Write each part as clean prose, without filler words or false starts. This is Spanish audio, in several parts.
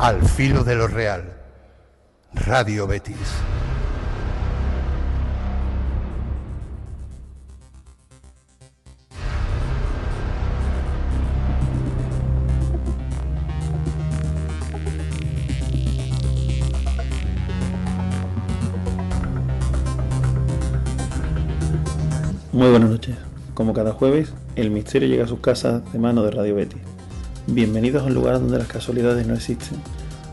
Al filo de lo real. Radio Betis. Muy buenas noches. Como cada jueves, el misterio llega a sus casas de mano de Radio Betis. Bienvenidos a un lugar donde las casualidades no existen,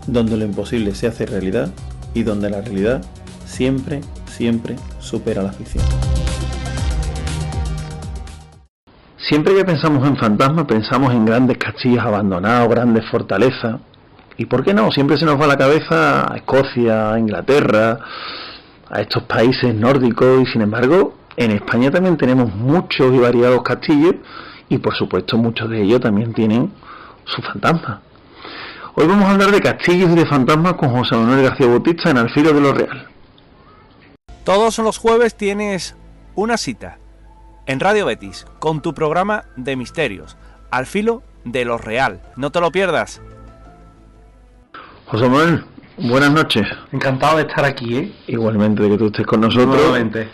donde lo imposible se hace realidad y donde la realidad siempre supera la ficción. Siempre que pensamos en fantasmas, pensamos en grandes castillos abandonados, grandes fortalezas. ¿Y por qué no? Siempre se nos va a la cabeza a Escocia, a Inglaterra, a estos países nórdicos, y sin embargo, en España también tenemos muchos y variados castillos, y por supuesto muchos de ellos también tienen sus fantasmas. Hoy vamos a hablar de castillos y de fantasmas con José Manuel García Bautista en Al filo de lo real. Todos los jueves tienes una cita en Radio Betis con tu programa de misterios, Al filo de lo real. No te lo pierdas. José Manuel, buenas noches. Encantado de estar aquí, ¿eh? Igualmente, de que tú estés con nosotros. Nuevamente.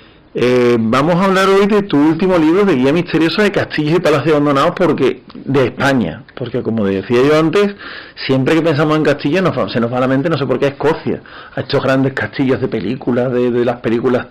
Vamos a hablar hoy de tu último libro de guía misteriosa de castillos y palacios abandonados de España, porque como decía yo antes, siempre que pensamos en castillos se nos va a la mente, no sé por qué, a Escocia, a estos grandes castillos de películas, de las películas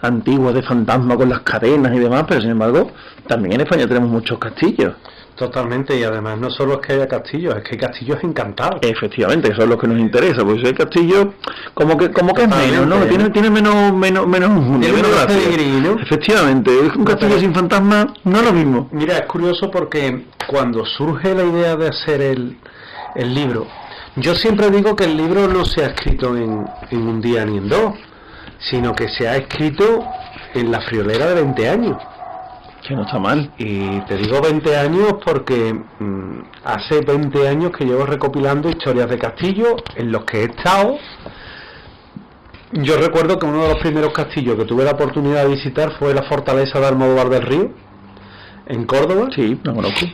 antiguas de fantasma con las cadenas y demás, pero sin embargo también en España tenemos muchos castillos. Totalmente, y además no solo es que haya castillos, es que hay castillos encantados. Efectivamente, eso es lo que nos interesa, porque si hay castillos como que es menos, ¿no? Tiene menos gracia. ¿No? Efectivamente, es un castillo sin fantasma, no es lo mismo. Mira, es curioso porque cuando surge la idea de hacer el libro, yo siempre digo que el libro no se ha escrito en un día ni en dos, sino que se ha escrito en la friolera de 20 años. Que no está mal. Y te digo 20 años porque hace 20 años que llevo recopilando historias de castillos en los que he estado. Yo recuerdo que uno de los primeros castillos que tuve la oportunidad de visitar fue la fortaleza de Almodóvar del Río, en Córdoba. Sí, lo conozco.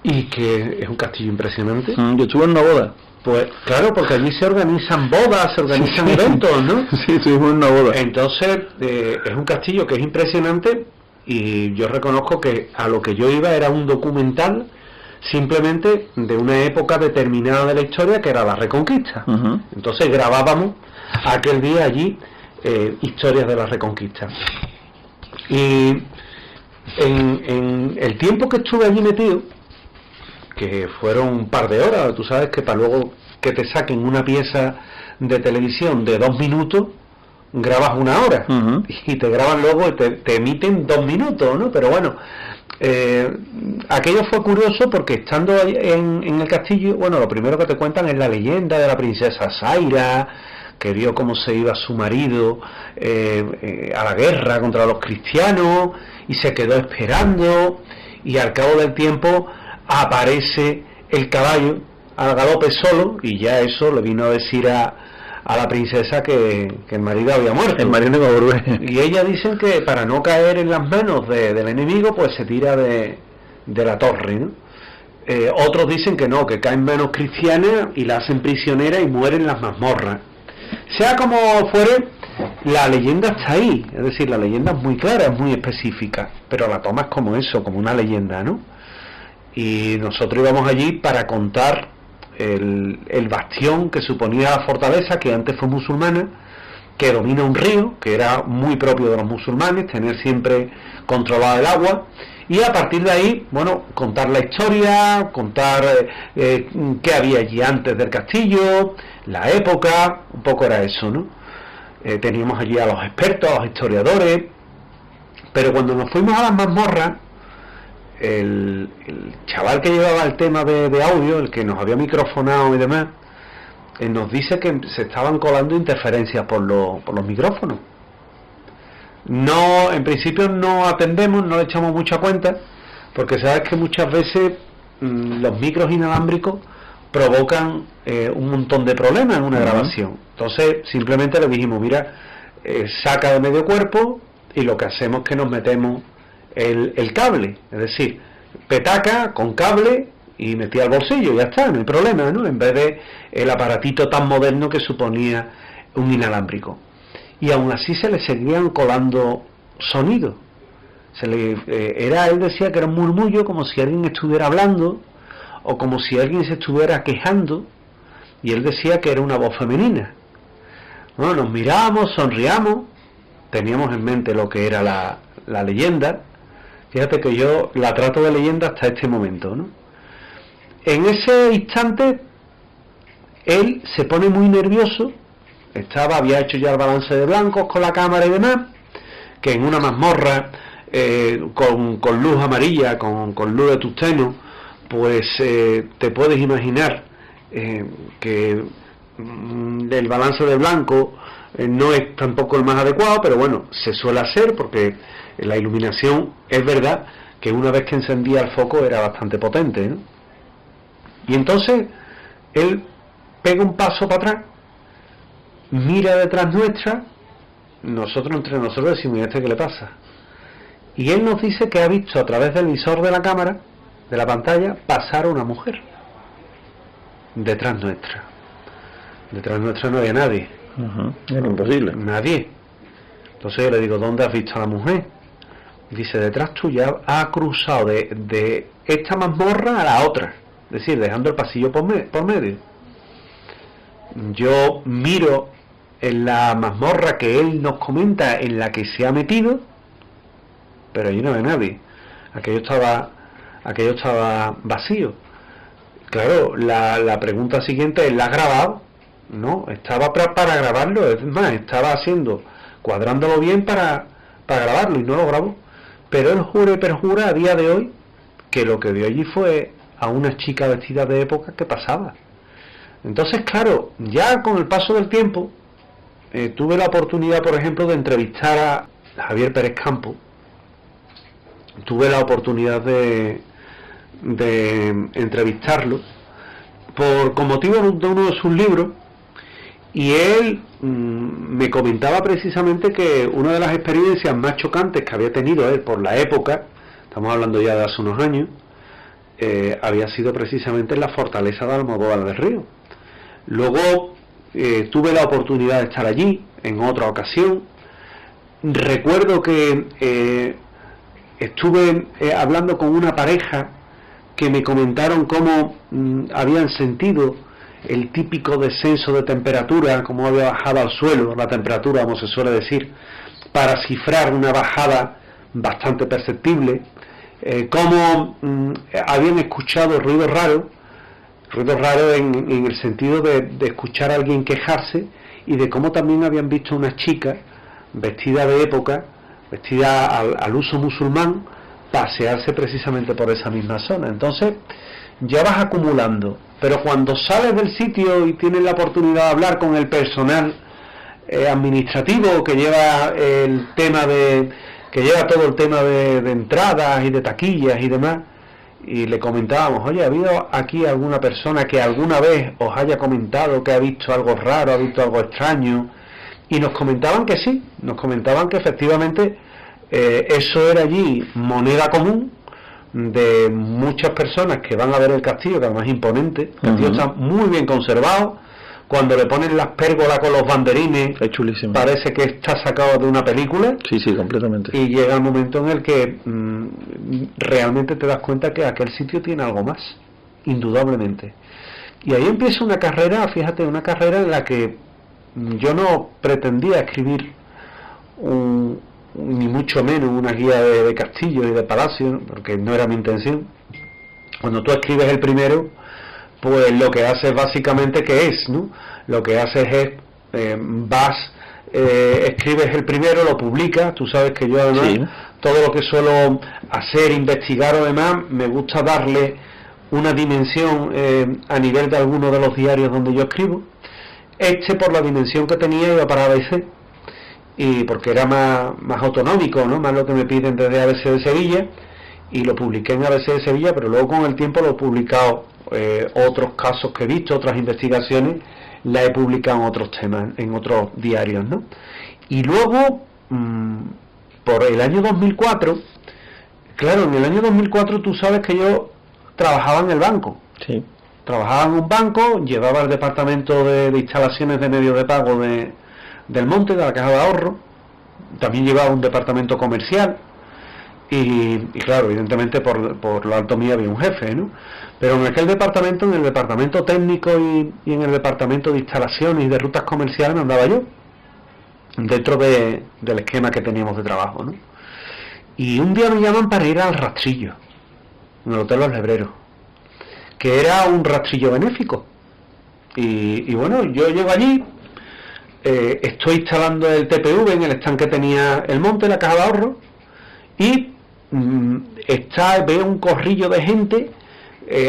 Y que es un castillo impresionante. Yo estuve en una boda. Pues claro, porque allí se organizan bodas, se organizan eventos, ¿no? Sí, estuvimos en una boda. Entonces, es un castillo que es impresionante. Y yo reconozco que a lo que yo iba era un documental simplemente de una época determinada de la historia, que era la Reconquista. Uh-huh. Entonces grabábamos aquel día allí historias de la Reconquista. Y en el tiempo que estuve allí metido, que fueron un par de horas, tú sabes que para luego que te saquen una pieza de televisión de 2 minutos, grabas 1 hora. Uh-huh. Y te graban luego y te emiten 2 minutos, ¿no? Pero bueno, aquello fue curioso porque estando en el castillo, bueno, lo primero que te cuentan es la leyenda de la princesa Zaira, que vio cómo se iba su marido a la guerra contra los cristianos y se quedó esperando, y al cabo del tiempo aparece el caballo al galope solo, y ya eso le vino a decir a la princesa que el marido había muerto. El marido iba a volver. Y ella dicen que para no caer en las manos del enemigo, pues se tira de la torre, ¿no? Otros dicen que no, que caen manos cristianas y la hacen prisionera y muere en las mazmorras. Sea como fuere, la leyenda está ahí, es decir, la leyenda es muy clara, es muy específica, pero la tomas como eso, como una leyenda, ¿no? Y nosotros íbamos allí para contar el bastión que suponía la fortaleza, que antes fue musulmana, que domina un río, que era muy propio de los musulmanes, tener siempre controlada el agua, y a partir de ahí, bueno, contar la historia, contar qué había allí antes del castillo, la época, un poco era eso, ¿no? Teníamos allí a los expertos, a los historiadores, pero cuando nos fuimos a las mazmorras, el chaval que llevaba el tema de audio, el que nos había microfonado y demás, nos dice que se estaban colando interferencias por los micrófonos. No, en principio no atendemos, no le echamos mucha cuenta, porque sabes que muchas veces los micros inalámbricos provocan un montón de problemas en una grabación. Entonces simplemente le dijimos, mira, saca de medio cuerpo, y lo que hacemos es que nos metemos el cable, es decir, petaca con cable y metía al bolsillo, ya está, no hay problema, ¿no? En vez de el aparatito tan moderno que suponía un inalámbrico. Y aún así se le seguían colando sonidos. Él decía que era un murmullo, como si alguien estuviera hablando o como si alguien se estuviera quejando, y él decía que era una voz femenina. Bueno, nos mirábamos, sonríamos, teníamos en mente lo que era la leyenda. Fíjate que yo la trato de leyenda hasta este momento, ¿no? En ese instante él se pone muy nervioso. Había hecho ya el balance de blancos con la cámara y demás, que en una mazmorra con luz amarilla, con luz de tungsteno, pues te puedes imaginar que el balance de blanco no es tampoco el más adecuado, pero bueno, se suele hacer porque la iluminación, es verdad que una vez que encendía el foco era bastante potente, ¿no? Y entonces él pega un paso para atrás, mira detrás nuestra, nosotros entre nosotros decimos: ¿y este qué le pasa? Y él nos dice que ha visto a través del visor de la cámara, de la pantalla, pasar a una mujer detrás nuestra. Detrás nuestra no había nadie. Era imposible. Nadie. Entonces yo le digo: ¿dónde has visto a la mujer? Y dice: detrás tuya, ha cruzado de esta mazmorra a la otra, es decir, dejando el pasillo por medio. Yo miro en la mazmorra que él nos comenta, en la que se ha metido, pero allí no hay nadie. Aquello estaba vacío. Claro, la pregunta siguiente es: ¿la has grabado? No, estaba para grabarlo, es más, estaba cuadrándolo bien para grabarlo y no lo grabó. Pero él jura y perjura a día de hoy que lo que vio allí fue a una chica vestida de época que pasaba. Entonces, claro, ya con el paso del tiempo, tuve la oportunidad, por ejemplo, de entrevistar a Javier Pérez Campo. Tuve la oportunidad de entrevistarlo con motivo de uno de sus libros, y él me comentaba precisamente que una de las experiencias más chocantes que había tenido él por la época, estamos hablando ya de hace unos años, había sido precisamente en la fortaleza de Almodóvar del Río. Luego tuve la oportunidad de estar allí en otra ocasión. Recuerdo que estuve hablando con una pareja que me comentaron cómo habían sentido el típico descenso de temperatura, cómo había bajado al suelo la temperatura, como se suele decir, para cifrar una bajada bastante perceptible, cómo habían escuchado ruidos raros en el sentido de escuchar a alguien quejarse, y de cómo también habían visto una chica vestida de época, vestida al uso musulmán, pasearse precisamente por esa misma zona. Entonces ya vas acumulando, pero cuando sales del sitio y tienes la oportunidad de hablar con el personal administrativo que lleva todo el tema de entradas y de taquillas y demás, y le comentábamos: oye, ¿ha habido aquí alguna persona que alguna vez os haya comentado que ha visto algo raro, ha visto algo extraño? Y nos comentaban que sí, nos comentaban que efectivamente eso era allí moneda común de muchas personas que van a ver el castillo, que además es imponente. El castillo está muy bien conservado. Cuando le ponen las pérgolas con los banderines, es chulísimo, parece que está sacado de una película. Sí, completamente. Y llega el momento en el que realmente te das cuenta que aquel sitio tiene algo más, indudablemente. Y ahí empieza una carrera, fíjate, una carrera en la que yo no pretendía escribir ni mucho menos una guía de castillos y de palacios, porque no era mi intención. Cuando tú escribes el primero, pues lo que haces básicamente, ¿qué es? ¿No? Lo que haces es, escribes el primero, lo publicas. Tú sabes que yo además, sí, todo lo que suelo hacer, investigar o demás, me gusta darle una dimensión a nivel de alguno de los diarios donde yo escribo. Por la dimensión que tenía, iba para ABC, y porque era más autonómico, ¿no? Más lo que me piden desde ABC de Sevilla, y lo publiqué en ABC de Sevilla, pero luego con el tiempo lo he publicado, otros casos que he visto, otras investigaciones, la he publicado en otros temas, en otros diarios, ¿no? Y luego, por el año 2004, claro, en el año 2004 tú sabes que yo trabajaba en el banco. Sí. Trabajaba en un banco, llevaba el departamento de instalaciones de medios de pago del Monte, de la Caja de Ahorro. También llevaba un departamento comercial. Y claro, evidentemente por lo alto mío había un jefe, ¿no? Pero en aquel departamento, en el departamento técnico y en el departamento de instalaciones y de rutas comerciales me andaba yo, dentro del esquema que teníamos de trabajo, ¿no? Y un día me llaman para ir al rastrillo, en el Hotel Los Lebreros, que era un rastrillo benéfico. Y bueno, yo llego allí, estoy instalando el TPV en el stand que tenía el Monte, la Caja de Ahorro, y veo un corrillo de gente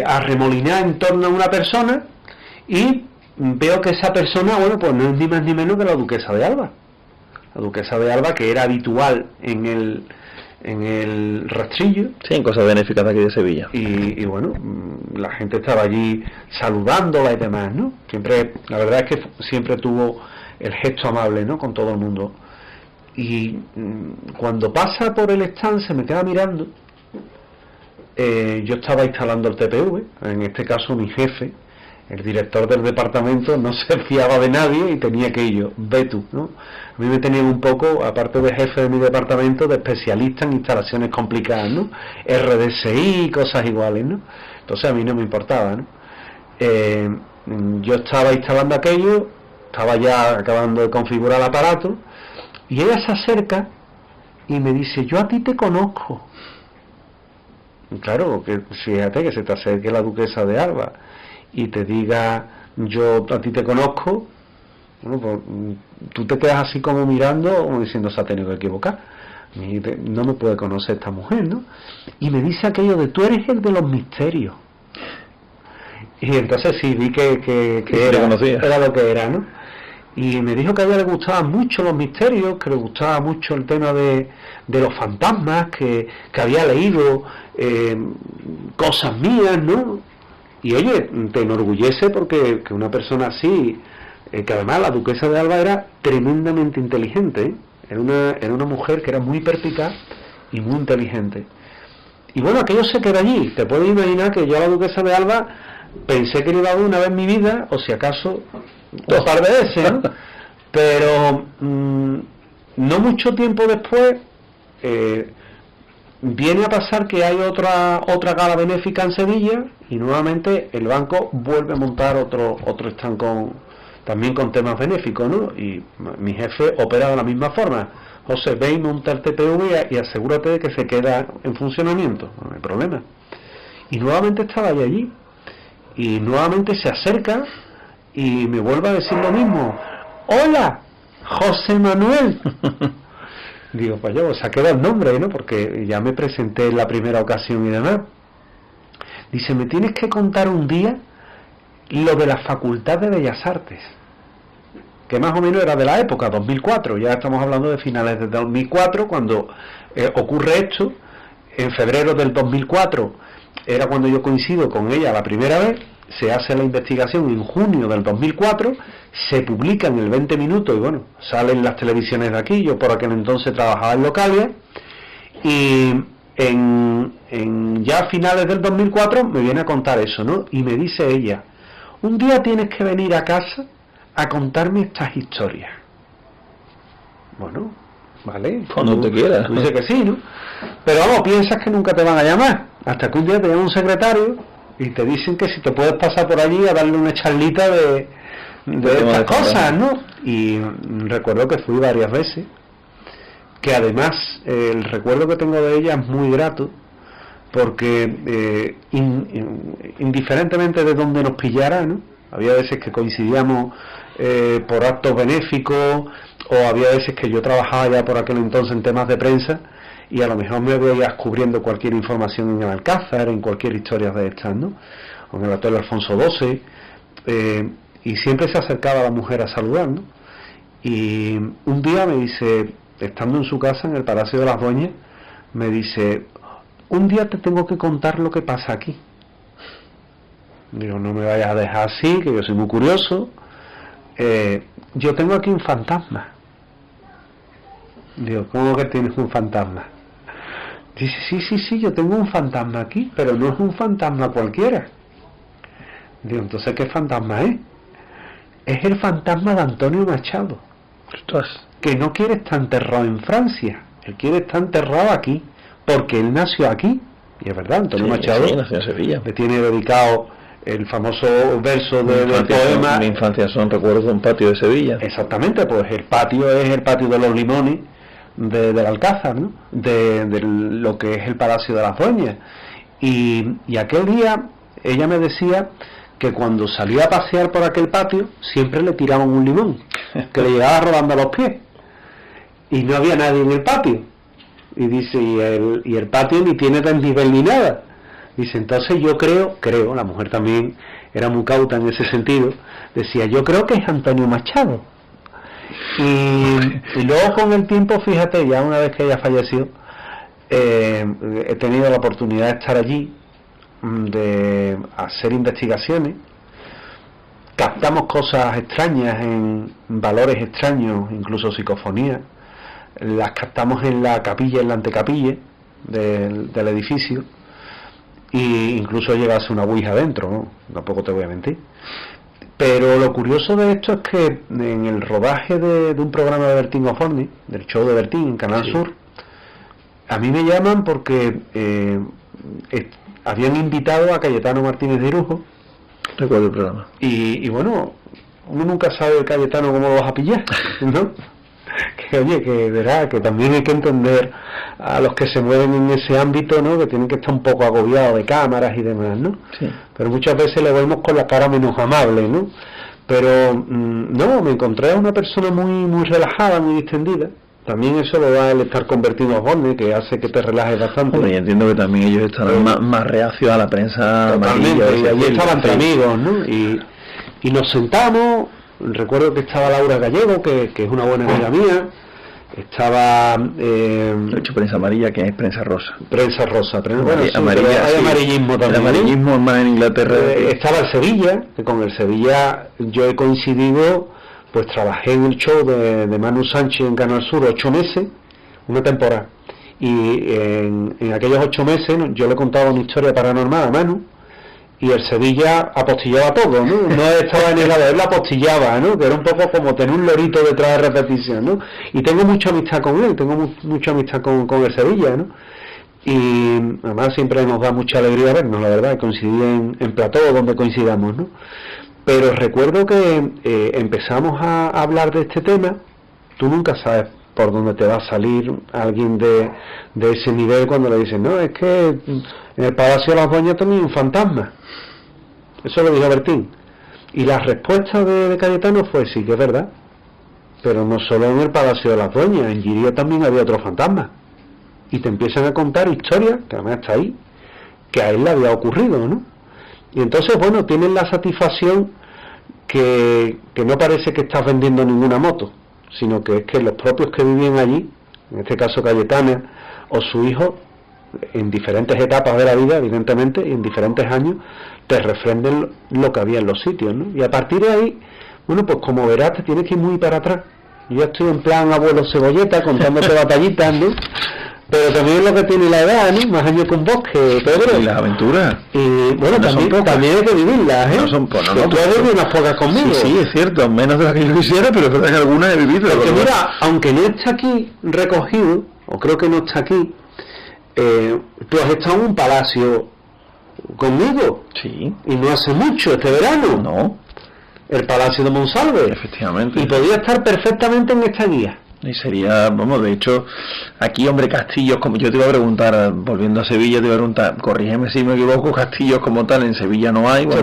arremolinar en torno a una persona, y veo que esa persona, bueno, pues no es ni más ni menos que la duquesa de Alba. La duquesa de Alba, que era habitual en el rastrillo. Sí, en cosas benéficas de aquí de Sevilla. Y bueno, la gente estaba allí saludándola y demás, ¿no? Siempre, la verdad es que siempre tuvo el gesto amable, ¿no? Con todo el mundo. Y cuando pasa por el stand se me queda mirando. Yo estaba instalando el TPV, en este caso mi jefe, el director del departamento, no se fiaba de nadie y tenía que ir yo, ve tú, ¿no? A mí me tenían un poco, aparte de jefe de mi departamento, de especialista en instalaciones complicadas, ¿no? RDSI, cosas iguales, ¿no? Entonces a mí no me importaba, ¿no? Yo estaba instalando aquello, estaba ya acabando de configurar el aparato, y ella se acerca y me dice, yo a ti te conozco. Y claro, que fíjate que se te acerque la duquesa de Alba y te diga, yo a ti te conozco, bueno, pues tú te quedas así como mirando, como diciendo, se ha tenido que equivocar. No me puede conocer esta mujer, ¿no? Y me dice aquello de, tú eres el de los misterios. Y entonces sí, vi que era lo que era, ¿no? Y me dijo que a ella le gustaban mucho los misterios, que le gustaba mucho el tema de los fantasmas, que había leído cosas mías, ¿no? Y oye, te enorgullece porque que una persona así, que además la duquesa de Alba era tremendamente inteligente, ¿eh? Era una mujer que era muy perspicaz y muy inteligente. Y bueno, aquello se quedó allí. Te puedes imaginar que yo a la duquesa de Alba pensé que le iba a ver una vez en mi vida, o si acaso un par de veces, ¿no? Pero no mucho tiempo después viene a pasar que hay otra gala benéfica en Sevilla y nuevamente el banco vuelve a montar otro stand también con temas benéficos, ¿no? Y mi jefe opera de la misma forma. José, ve y monta el TPV y asegúrate de que se queda en funcionamiento, no hay problema. Y nuevamente estaba allí y nuevamente se acerca y me vuelve a decir lo mismo. ¡Hola, José Manuel! Digo, pues yo, se ha quedado el nombre, ¿no? Porque ya me presenté en la primera ocasión y demás. Dice, me tienes que contar un día lo de la Facultad de Bellas Artes, que más o menos era de la época, 2004, ya estamos hablando de finales de 2004, cuando ocurre esto. En febrero del 2004 era cuando yo coincido con ella la primera vez, se hace la investigación en junio del 2004, se publica en el 20 Minutos y bueno, salen las televisiones de aquí. Yo por aquel entonces trabajaba en Localia y en ya a finales del 2004 me viene a contar eso, ¿no? Y me dice ella, un día tienes que venir a casa a contarme estas historias. Bueno, vale, cuando te quieras. Tú dices que sí, ¿no? Pero vamos, piensas que nunca te van a llamar, hasta que un día te llama un secretario y te dicen que si te puedes pasar por allí a darle una charlita de estas cosas, ¿no? Y recuerdo que fui varias veces, que además el recuerdo que tengo de ella es muy grato, porque indiferentemente de donde nos pillara, ¿no? Había veces que coincidíamos por actos benéficos, o había veces que yo trabajaba ya por aquel entonces en temas de prensa y a lo mejor me veías cubriendo cualquier información en el Alcázar, en cualquier historia de estas, ¿no? O en el Hotel Alfonso XII, y siempre se acercaba la mujer a saludar, ¿no? Y un día me dice, estando en su casa en el Palacio de las Dueñas, me dice, un día te tengo que contar lo que pasa aquí. Digo, no me vayas a dejar así, que yo soy muy curioso. Yo tengo aquí un fantasma. Digo, ¿cómo que tienes un fantasma? Dice, sí, yo tengo un fantasma aquí, pero no es un fantasma cualquiera. Digo, entonces, ¿qué fantasma es? Es el fantasma de Antonio Machado. Ostras. Que no quiere estar enterrado en Francia, él quiere estar enterrado aquí, porque él nació aquí. Y es verdad, Antonio Machado nació en Sevilla. le tiene dedicado el famoso verso del poema. Mi infancia son recuerdos de un patio de Sevilla. Exactamente, pues el patio es el patio de los Limones del Alcázar, ¿no? De lo que es el Palacio de las Dueñas. Y aquel día ella me decía que cuando salía a pasear por aquel patio siempre le tiraban un limón que le llegaba rodando a los pies y no había nadie en el patio. Y dice, y el patio ni tiene desnivel ni nada. Dice, entonces yo creo, la mujer también era muy cauta en ese sentido, decía, yo creo que es Antonio Machado. Y luego con el tiempo, fíjate, ya una vez que ella falleció, he tenido la oportunidad de estar allí, de hacer investigaciones, captamos cosas extrañas, en valores extraños, incluso psicofonías, las captamos en la capilla, en la antecapilla del edificio, y incluso llegase una ouija dentro, ¿no? Tampoco te voy a mentir. Pero lo curioso de esto es que en el rodaje de un programa de Bertín Osborne, del show de Bertín en Canal Sur, a mí me llaman porque habían invitado a Cayetano Martínez de Irujo. Recuerdo el programa. Y bueno, uno nunca sabe el Cayetano cómo lo vas a pillar, ¿no? Que oye, que verá, que también hay que entender a los que se mueven en ese ámbito, ¿no? Que tienen que estar un poco agobiados de cámaras y demás, ¿no? Sí. Pero muchas veces le vemos con la cara menos amable, ¿no? Pero no, me encontré a una persona muy relajada, muy distendida. También eso lo da el estar convertido en Osborne, que hace que te relajes bastante. Bueno, y entiendo que también ellos estarán más reacios a la prensa totalmente, amarilla. y allí estaban entre amigos, ¿no? Y nos sentamos. Recuerdo que estaba Laura Gallego, que es una buena amiga mía. Estaba de hecho, prensa amarilla, que es prensa rosa. Prensa rosa, bueno, sí, amarilla, hay sí. amarillismo también. El amarillismo más en Inglaterra. Estaba el Sevilla, que con el Sevilla yo he coincidido, pues trabajé en el show de Manu Sánchez en Canal Sur 8 meses, una temporada. Y en aquellos 8 meses yo le contaba una historia paranormal a Manu, y el Sevilla apostillaba todo, ¿no? No estaba en el lado, él la apostillaba, ¿no? Que era un poco como tener un lorito detrás de repetición, ¿no? Y tengo mucha amistad con él, tengo mucha amistad con el Sevilla, ¿no? Y además siempre nos da mucha alegría vernos, la verdad, coincidir en plató donde coincidamos, ¿no? Pero recuerdo que empezamos a hablar de este tema. Tú nunca sabes por dónde te va a salir alguien de ese nivel cuando le dicen, no, es que en el Palacio de las Dueñas tenía un fantasma. Eso lo dijo Bertín. Y la respuesta de Cayetano fue, sí que es verdad, pero no solo en el Palacio de las Dueñas, en Giria también había otro fantasma. Y te empiezan a contar historias, que además está ahí, que a él le había ocurrido, ¿no? Y entonces, bueno, tienen la satisfacción que no parece que estás vendiendo ninguna moto, sino que es que los propios que vivían allí, en este caso Cayetana o su hijo, en diferentes etapas de la vida, evidentemente, y en diferentes años, te refrenden lo que había en los sitios, ¿no? Y a partir de ahí, bueno, pues como verás, te tienes que ir muy para atrás. Yo ya estoy en plan abuelo cebolleta, contándote batallitas, ¿no? Pero también es lo que tiene la edad, ¿no? Más años con vos, que Pedro. Y las aventuras. Y bueno, no también hay que vivirlas, ¿eh? No son pocas. No, tú has vivido unas pocas conmigo. Sí, es cierto, menos de las que yo quisiera, pero es verdad que algunas he vivido. Porque mira, aunque no está aquí recogido, o creo que no está aquí, tú has estado en un palacio conmigo. Sí. Y no hace mucho, este verano. No. El Palacio de Monsalve. Efectivamente. Y podía estar perfectamente en esta guía. Y sería, vamos, de hecho, aquí, hombre, castillos, como yo te iba a preguntar, volviendo a Sevilla, te iba a preguntar, corrígeme si me equivoco, castillos como tal en Sevilla no hay. Bueno,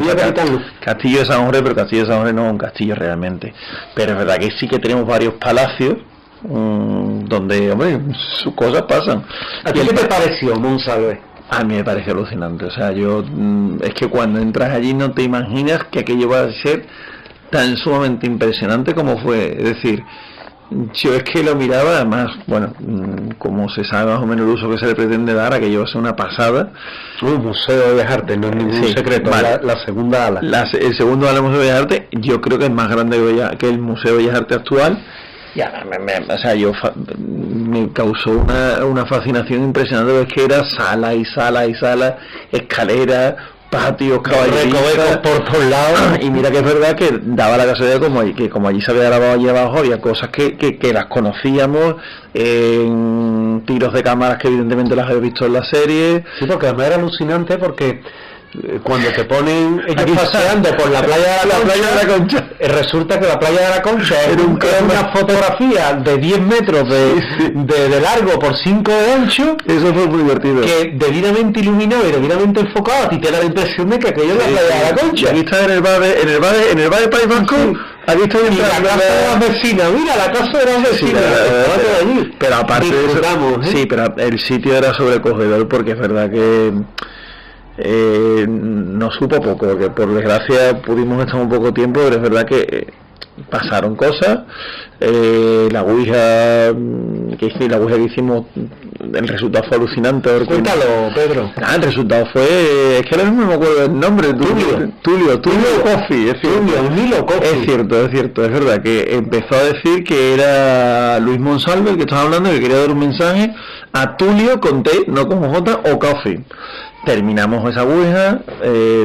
Castillo de San Jorge, pero Castillo de San Jorge no es un castillo realmente. Pero es verdad que sí que tenemos varios palacios donde, hombre, sus cosas pasan. ¿A ti qué te pareció Monsalve? A mí me pareció alucinante, o sea, yo, es que cuando entras allí no te imaginas que aquello va a ser tan sumamente impresionante como fue, es decir, yo es que lo miraba, además, bueno, como se sabe más o menos el uso que se le pretende dar, aquello va a ser una pasada. Un Museo de Bellas Artes, no es ningún secreto, vale. La segunda ala. El segundo ala del Museo de Bellas Artes, yo creo que es más grande que el Museo de Bellas Artes actual, Ya, o sea, me causó una fascinación impresionante, porque es que era sala y sala y sala, escaleras, patios, caballerizas por todos lados. Y mira que es verdad que daba la casualidad que como allí se había grabado allí abajo, había cosas que las conocíamos, tiros de cámaras que evidentemente las había visto en la serie. Sí, porque además era alucinante, porque cuando te ponen ellos paseando por la playa de la Concha, resulta que la playa de la Concha era una fotografía de 10 metros de largo por 5 de ancho. Eso fue muy divertido, que debidamente iluminado y debidamente enfocado, a ti te da la impresión de que aquello es la playa de la Concha. Y aquí está en el bar de País Vasco. Aquí estoy en la casa de las vecinas, mira, la casa de las vecinas, allí. Pero aparte de eso, sí, pero el sitio era sobrecogedor, porque es verdad que no supo poco, que por desgracia pudimos estar un poco tiempo, pero es verdad que pasaron cosas. La ouija que hicimos, el resultado fue alucinante. Cuéntalo, Pedro. El resultado fue, es que ahora mismo no me acuerdo el nombre. Tulio Coffey, es cierto, es verdad que empezó a decir que era Luis Monsalve el que estaba hablando, que quería dar un mensaje a Tulio con T, no con J, o Coffey. Terminamos esa ouija,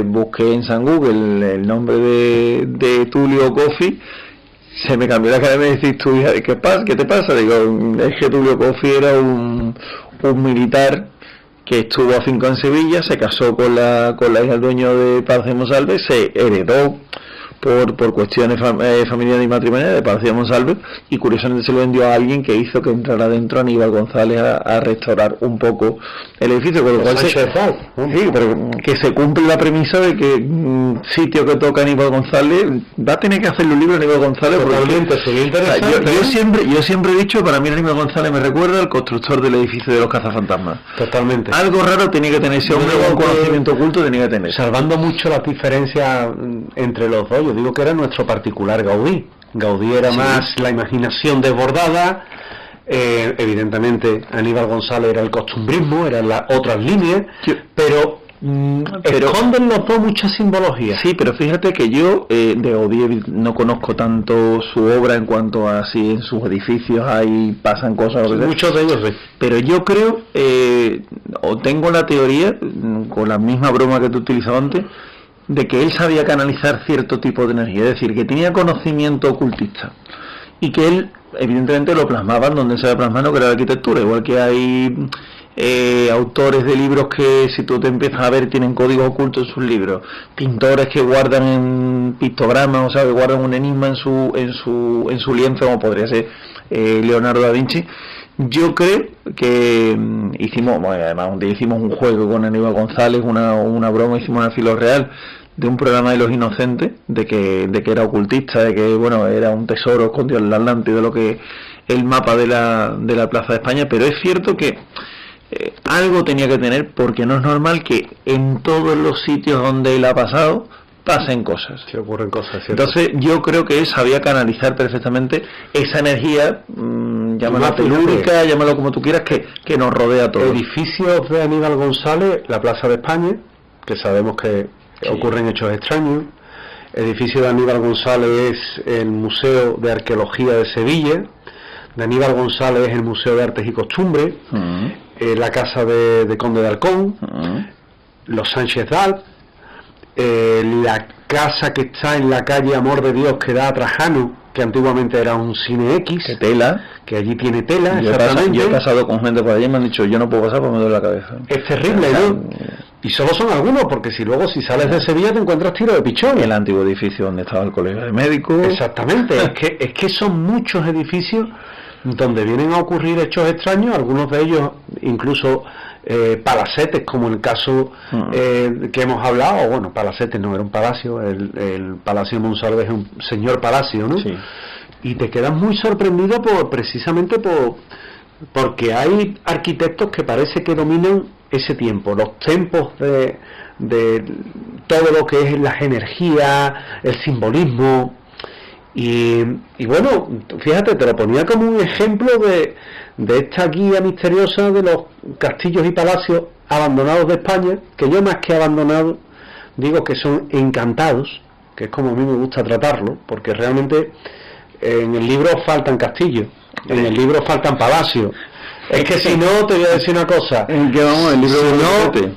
busqué en San Google el nombre de Tulio Coffey, se me cambió la cara y me decís, tu hija, ¿qué te pasa? Digo, es que Tulio Coffey era un militar que estuvo afincado en Sevilla, se casó con la hija del dueño de Palacio de Monsalve, se heredó por cuestiones familiares y matrimoniales de Palacio de Monsalve, y curiosamente se lo vendió a alguien que hizo que entrara dentro Aníbal González a restaurar un poco el edificio, con lo cual sí, pero que se cumple la premisa de que sitio que toca Aníbal González va a tener que hacerle un libro a Aníbal González. Totalmente, sería interesante. Yo siempre he dicho, para mí Aníbal González me recuerda al constructor del edificio de los cazafantasmas. Totalmente. Algo raro tenía que tener ese hombre, con conocimiento oculto tenía que tener. Salvando mucho las diferencias entre los dos, yo digo que era nuestro particular Gaudí. Gaudí era más la imaginación desbordada, evidentemente Aníbal González era el costumbrismo, eran las otras líneas, pero esconden los dos mucha simbología. Sí, pero fíjate que yo de Gaudí no conozco tanto su obra en cuanto a si en sus edificios pasan cosas, muchos de ellos sí. Pero yo creo, o tengo la teoría, con la misma broma que tú utilizabas antes, de que él sabía canalizar cierto tipo de energía, es decir, que tenía conocimiento ocultista, y que él evidentemente lo plasmaba en donde se va plasmando, que era la arquitectura, igual que hay autores de libros que, si tú te empiezas a ver, tienen códigos ocultos en sus libros, pintores que guardan en pictogramas, o sea, que guardan un enigma en su lienzo, como podría ser Leonardo da Vinci. Yo creo que además un día hicimos un juego con Aníbal González, una broma, hicimos en el Filo Real, de un programa de los inocentes, de que era ocultista, de que era un tesoro escondido en la Atlántida, de lo que el mapa de la Plaza de España, pero es cierto que algo tenía que tener, porque no es normal que en todos los sitios donde él ha pasado pasen cosas. Sí, ocurren cosas, ¿cierto? Entonces yo creo que él sabía canalizar perfectamente esa energía, llámalo telúrica, llámalo como tú quieras, que nos rodea a todos. Edificios de Aníbal González, la Plaza de España, que sabemos que ocurren hechos extraños. Edificio de Aníbal González es el Museo de Arqueología de Sevilla. De Aníbal González es el Museo de Artes y Costumbres. La casa de Conde de Halcón. Los Sánchez d'Alp. La casa que está en la calle Amor de Dios, que da a Trajano, que antiguamente era un Cine X, que allí tiene tela. Yo he pasado con gente por allí y me han dicho, yo no puedo pasar porque me duele la cabeza. Es terrible, ¿no? Y solo son algunos, porque si sales de Sevilla te encuentras tiro de pichón. El antiguo edificio donde estaba el colegio de médicos. Exactamente, es que son muchos edificios donde vienen a ocurrir hechos extraños, algunos de ellos incluso palacetes, como el caso que hemos hablado. Bueno, palacetes no, era un palacio, el Palacio de Monsalve es un señor palacio, ¿no? Sí. Y te quedas muy sorprendido precisamente porque hay arquitectos que parece que dominan ese tiempo, los tempos de todo lo que es las energías, el simbolismo. Y bueno, fíjate, te lo ponía como un ejemplo de esta guía misteriosa de los castillos y palacios abandonados de España, que yo más que abandonados digo que son encantados, que es como a mí me gusta tratarlo, porque realmente en el libro faltan castillos, en el libro faltan palacios. Es que si no, te voy a decir una cosa. ¿En qué vamos? El libro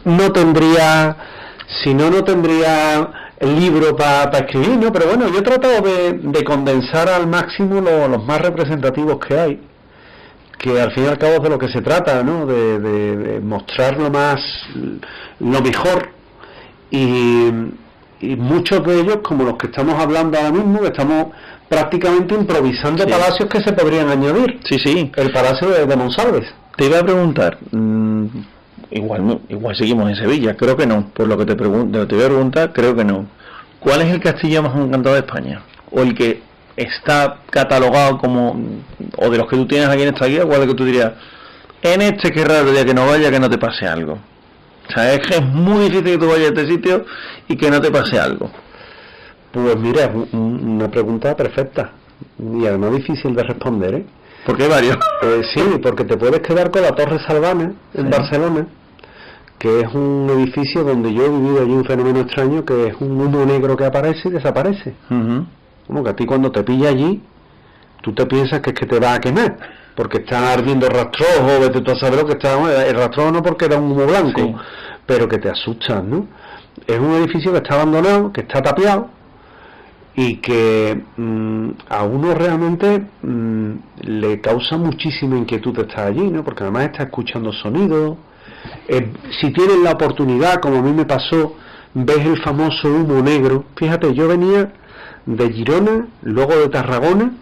no tendría el libro para escribir, ¿no? Pero bueno, yo he tratado de condensar al máximo los más representativos que hay, que al fin y al cabo es de lo que se trata, ¿no? De mostrar lo mejor, y muchos de ellos, como los que estamos hablando ahora mismo, que estamos prácticamente improvisando palacios que se podrían añadir. Sí. El palacio de Monsalves. Te iba a preguntar, igual seguimos en Sevilla, creo que no, por lo que te voy a preguntar, creo que no. ¿Cuál es el castillo más encantado de España? O el que está catalogado como, o de los que tú tienes aquí en esta guía, ¿cuál es el que tú dirías? En este, qué raro día que no vaya, que no te pase algo. O sea, es que es muy difícil que tú vayas a este sitio y que no te pase algo. Pues mira, es una pregunta perfecta y además difícil de responder, ¿eh? Porque hay varios. Sí, porque te puedes quedar con la Torre Salvana en Barcelona, que es un edificio donde yo he vivido allí un fenómeno extraño, que es un humo negro que aparece y desaparece. Como que a ti cuando te pilla allí, tú te piensas que es que te va a quemar, porque está ardiendo rastrojo, vete tú a saber lo que está, el rastrojo no porque era un humo blanco, pero que te asustas, ¿no? Es un edificio que está abandonado, que está tapiado, y que a uno realmente le causa muchísima inquietud estar allí, ¿no? Porque además está escuchando sonidos. Si tienes la oportunidad, como a mí me pasó, ves el famoso humo negro. Fíjate, yo venía de Girona, luego de Tarragona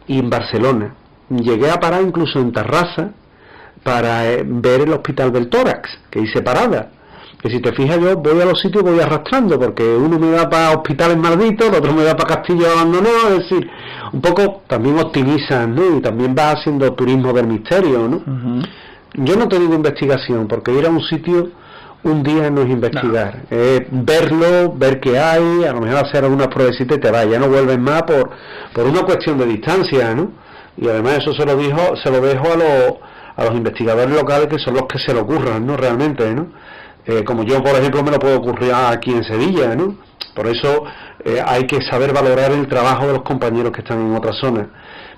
y en Barcelona. Llegué a parar incluso en Tarrasa para ver el Hospital del Tórax, que hice parada. Que si te fijas, yo voy a los sitios, voy arrastrando, porque uno me da para hospitales malditos, el otro me da para castillos abandonados, es decir, un poco también optimizan, ¿no? Y también vas haciendo turismo del misterio, ¿no? Yo no he tenido investigación, porque ir a un sitio un día no es investigar, es verlo, ver qué hay, a lo mejor hacer algunas pruebecitas y te vas, ya no vuelves más por una cuestión de distancia, ¿no? Y además eso se lo dejo a los investigadores locales, que son los que se lo ocurran, ¿no? Realmente, ¿no? Como yo, por ejemplo, me lo puedo ocurrir aquí en Sevilla, ¿no? Por eso hay que saber valorar el trabajo de los compañeros que están en otra zona.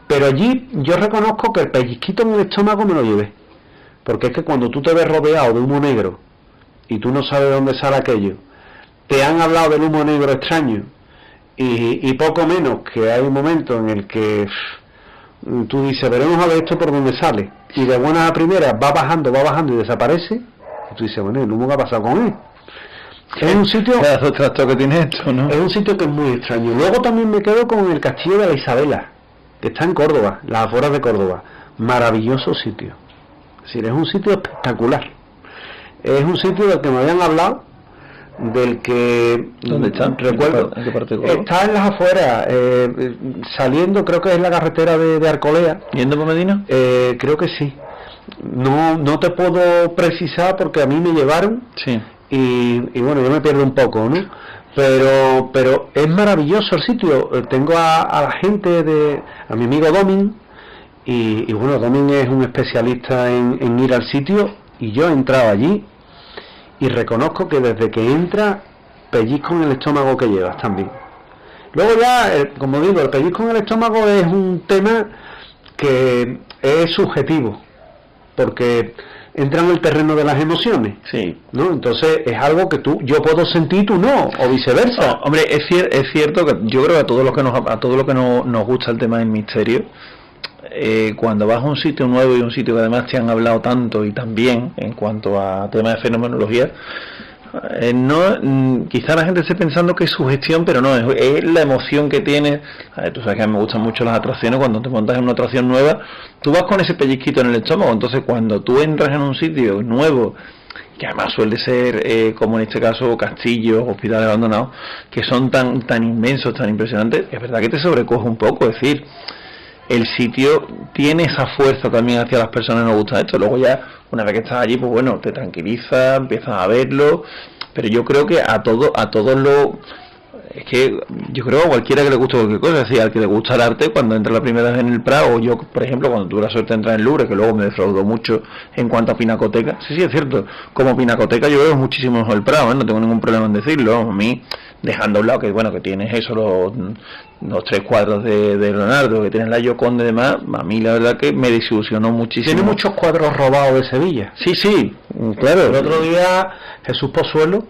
Pero allí yo reconozco que el pellizquito en el estómago me lo llevé, porque es que cuando tú te ves rodeado de humo negro y tú no sabes de dónde sale aquello, te han hablado del humo negro extraño, y poco menos que hay un momento en el que tú dices, veremos a ver esto por dónde sale, y de buena a primera va bajando y desaparece. Y tú dices, bueno, el humo que ha pasado con él. Es un sitio que tiene esto, ¿no? Es un sitio que es muy extraño. Luego también me quedo con el castillo de la Isabela, que está en Córdoba, las afueras de Córdoba. Maravilloso sitio. Es decir, es un sitio espectacular. Es un sitio del que me habían hablado, del que... ¿Dónde está? Recuerdo. ¿En qué parte de Córdoba? Está en las afueras, saliendo, creo que es la carretera de Arcolea. ¿Yendo por Medina? Creo que sí. No te puedo precisar porque a mí me llevaron, y bueno, yo me pierdo un poco, ¿no? Pero es maravilloso el sitio. Tengo a la gente, a mi amigo Domin, y bueno, Domin es un especialista en ir al sitio, y yo he entrado allí y reconozco que desde que entra pellizco en el estómago que llevas también. Luego ya, como digo, el pellizco en el estómago es un tema que es subjetivo, porque entra en el terreno de las emociones, ¿no? Entonces es algo que yo puedo sentir, tú no, o viceversa. No, hombre, es cierto que yo creo que a todo lo que nos gusta el tema del misterio, cuando vas a un sitio nuevo y un sitio que además te han hablado tanto y también en cuanto a temas de fenomenología, quizá la gente esté pensando que es sugestión, pero no, es la emoción que tienes. Tú sabes que a mí me gustan mucho las atracciones. Cuando te montas en una atracción nueva, tú vas con ese pellizquito en el estómago. Entonces cuando tú entras en un sitio nuevo, que además suele ser, como en este caso, castillos, hospitales abandonados, que son tan inmensos, tan impresionantes, es verdad que te sobrecoge un poco. Es decir, el sitio tiene esa fuerza también hacia las personas que nos gusta esto. Luego ya, una vez que estás allí, pues bueno, te tranquiliza, empiezas a verlo, pero yo creo que a todos es que yo creo a cualquiera que le guste cualquier cosa, es decir, al que le gusta el arte, cuando entra la primera vez en el Prado, o yo, por ejemplo, cuando tuve la suerte de entrar en el Louvre, que luego me defraudó mucho en cuanto a pinacoteca, sí, es cierto, como pinacoteca yo veo muchísimo mejor el Prado, no tengo ningún problema en decirlo, a mí, dejando a un lado que, bueno, que tienes eso, los 3 cuadros de Leonardo, que tienes la Gioconda y demás, a mí la verdad que me desilusionó muchísimo. Tiene muchos cuadros robados de Sevilla. Sí, claro. El otro día Jesús Pozuelo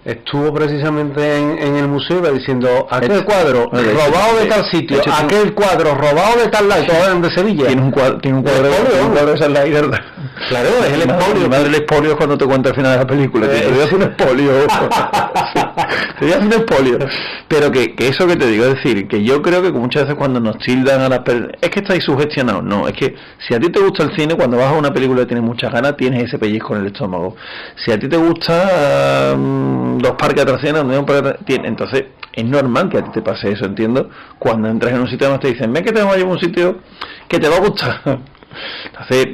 estuvo precisamente en el museo diciendo aquel cuadro robado de tal sitio, aquel cuadro robado de tal lado, todos eran de Sevilla. Tiene un cuadro de esa la verdad. Claro, es el expolio. Madre, el expolio es cuando te cuenta al final de la película. Te voy a hacer un expolio. Te voy a hacer un expolio. Pero que eso que te digo, es decir, que yo creo que muchas veces cuando nos tildan a las personas, es que estáis sugestionados. No, es que si a ti te gusta el cine, cuando vas a una película y tienes muchas ganas, tienes ese pellizco en el estómago. Si a ti te gusta los parques de atracciones, entonces es normal que a ti te pase eso, entiendo. Cuando entras en un sitio además te dicen, ven que te vamos a llevar a un sitio que te va a gustar. Entonces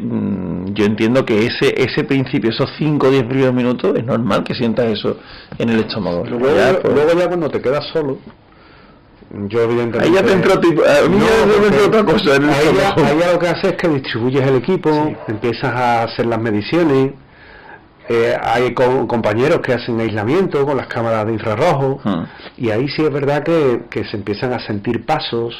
yo entiendo que ese principio, esos 5 o 10 primeros minutos, es normal que sientas eso en el estómago. Luego ya cuando te quedas solo, yo evidentemente... Ahí ya te entró a mí ya me entró otra cosa en el estómago. Ahí ya lo que haces es que distribuyes el equipo, sí. Empiezas a hacer las mediciones, hay compañeros que hacen aislamiento con las cámaras de infrarrojo, y ahí sí es verdad que se empiezan a sentir pasos.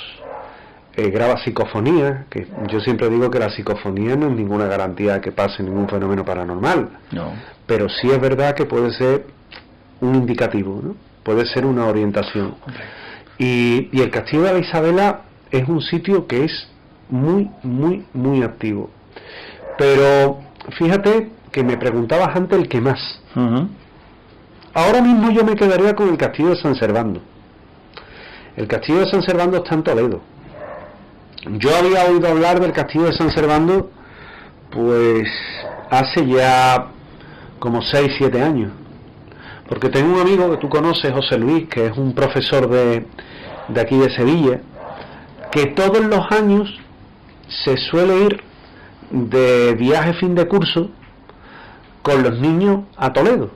Graba psicofonía, que yo siempre digo que la psicofonía no es ninguna garantía de que pase ningún fenómeno paranormal, no. Pero sí es verdad que puede ser un indicativo, ¿no? Puede ser una orientación. Okay. Y el Castillo de la Isabela es un sitio que es muy, muy, muy activo. Pero fíjate que me preguntabas antes el que más. Ahora mismo yo me quedaría con el Castillo de San Servando. El Castillo de San Servando está en Toledo. Yo había oído hablar del Castillo de San Servando pues hace ya como 6-7 años, porque tengo un amigo que tú conoces, José Luis, que es un profesor de aquí de Sevilla, que todos los años se suele ir de viaje fin de curso con los niños a Toledo,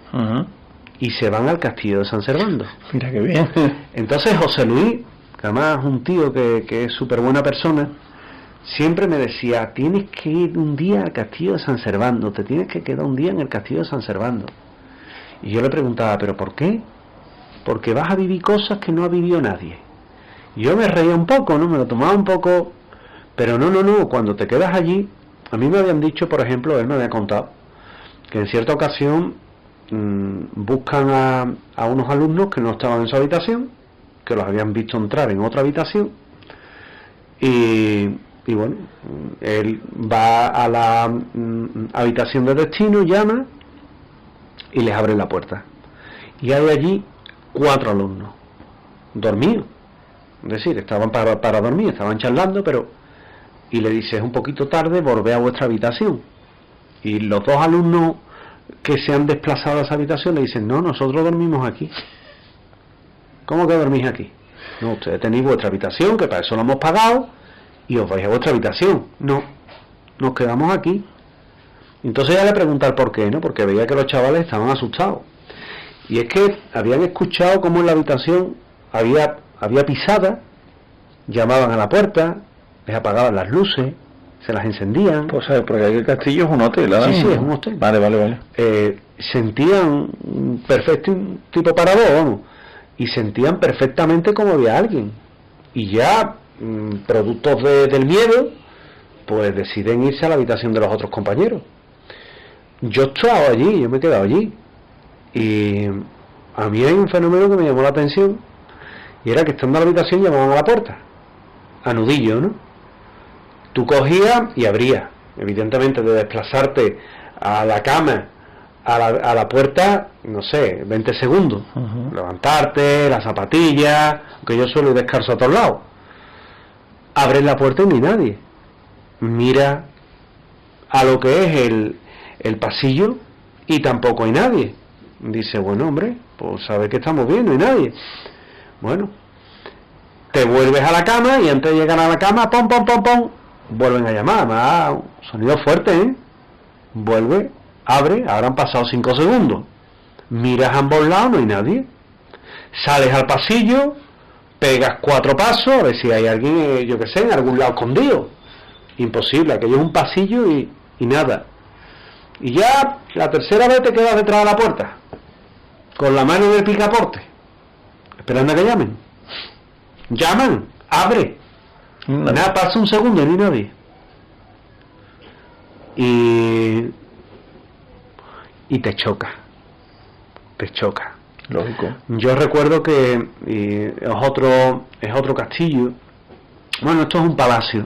y se van al Castillo de San Servando. Mira qué bien. Entonces José Luis, que además es un tío que es súper buena persona, siempre me decía, tienes que ir un día al Castillo de San Servando, te tienes que quedar un día en el Castillo de San Servando. Y yo le preguntaba, ¿pero por qué? Porque vas a vivir cosas que no ha vivido nadie. Y yo me reía un poco, ¿no? Me lo tomaba un poco, pero no, cuando te quedas allí, a mí me habían dicho, por ejemplo, él me había contado, que en cierta ocasión buscan a unos alumnos que no estaban en su habitación, que los habían visto entrar en otra habitación, y bueno, él va a la habitación de destino, llama y les abre la puerta, y hay allí 4 alumnos dormidos, es decir, estaban para dormir, estaban charlando, y le dice, es un poquito tarde, volvé a vuestra habitación. Y los 2 alumnos que se han desplazado a esa habitación le dicen, no, nosotros dormimos aquí. ¿Cómo que dormís aquí? No, ustedes tenéis vuestra habitación, que para eso lo hemos pagado, y os vais a vuestra habitación. No, nos quedamos aquí. Entonces ya le pregunta el por qué, ¿no? Porque veía que los chavales estaban asustados. Y es que habían escuchado cómo en la habitación había pisadas, llamaban a la puerta, les apagaban las luces, se las encendían. Pues porque el castillo es un hotel, ¿verdad? Sí, es un hotel. Vale. Sentían perfecto, un tipo para 2, vamos. Y sentían perfectamente como había alguien, y ya productos del miedo pues deciden irse a la habitación de los otros compañeros. Yo he estado allí, yo me he quedado allí, y a mí hay un fenómeno que me llamó la atención, y era que estando en la habitación llamaban a la puerta a nudillo, ¿no? Tú cogías y abrías, evidentemente de desplazarte a la cama, a la puerta, no sé, 20 segundos. Levantarte, las zapatillas, aunque yo suelo ir descalzo a todos lados. Abres la puerta y no hay nadie. Mira a lo que es el pasillo y tampoco hay nadie. Dice, bueno, hombre, pues sabes que estamos bien, no hay nadie. Bueno, te vuelves a la cama y antes de llegar a la cama, pom, vuelven a llamar. Sonido fuerte, ¿eh? Vuelve, abre, ahora han pasado 5 segundos. Miras a ambos lados, no hay nadie. Sales al pasillo, pegas 4 pasos, a ver si hay alguien, yo que sé, en algún lado escondido. Imposible, aquello es un pasillo y nada. Y ya la tercera vez te quedas detrás de la puerta, con la mano en el picaporte, esperando a que llamen. Llaman, abre. Nada, pasa un segundo, ni nadie. Y te choca. Lógico. Yo recuerdo que es otro castillo. Bueno, esto es un palacio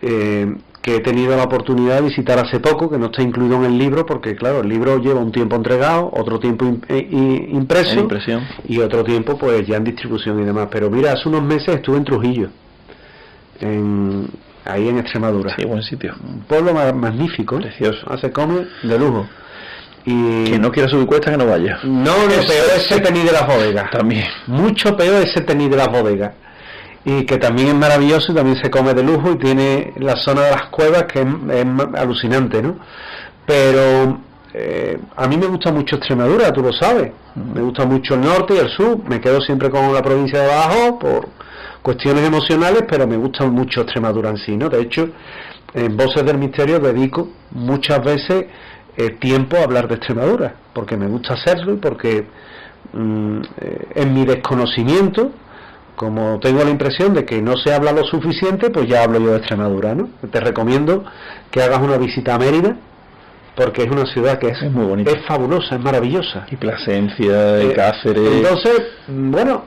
que he tenido la oportunidad de visitar hace poco, que no está incluido en el libro, porque claro, el libro lleva un tiempo entregado, otro tiempo impreso, En impresión. y otro tiempo pues ya en distribución y demás. Pero mira, hace unos meses estuve en Trujillo, ahí en Extremadura. Sí, buen sitio. Un pueblo magnífico, Precioso. Se come de lujo. Y Quien no quiera subir cuesta, que no vaya. no, peor es el tenis de las bodegas. También. Mucho peor es el tenis de las bodegas. Y que también es maravilloso y también se come de lujo y tiene la zona de las cuevas que es alucinante, ¿no? Pero a mí me gusta mucho Extremadura, tú lo sabes. Me gusta mucho el norte y el sur. Me quedo siempre con la provincia de Badajoz por cuestiones emocionales, pero me gusta mucho Extremadura en sí, ¿no? De hecho, en Voces del Misterio dedico muchas veces tiempo a hablar de Extremadura, porque me gusta hacerlo y porque en mi desconocimiento, como tengo la impresión de que no se habla lo suficiente, pues ya hablo yo de Extremadura, ¿no? Te recomiendo que hagas una visita a Mérida, porque es una ciudad que es muy bonita, es fabulosa, es maravillosa. Y Plasencia, y Cáceres. Entonces, bueno,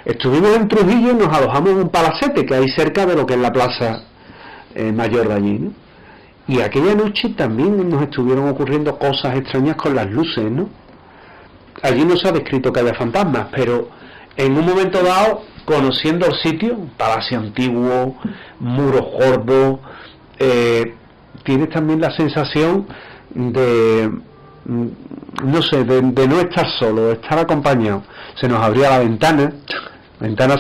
estuvimos en Trujillo y nos alojamos en un palacete que hay cerca de lo que es la plaza mayor de allí, ¿no? Y aquella noche también nos estuvieron ocurriendo cosas extrañas con las luces, ¿no? Allí no se ha descrito que haya fantasmas, pero en un momento dado, conociendo el sitio, un palacio antiguo, muros gordos, tienes también la sensación de, no sé, de no estar solo, de estar acompañado. Se nos abría la ventana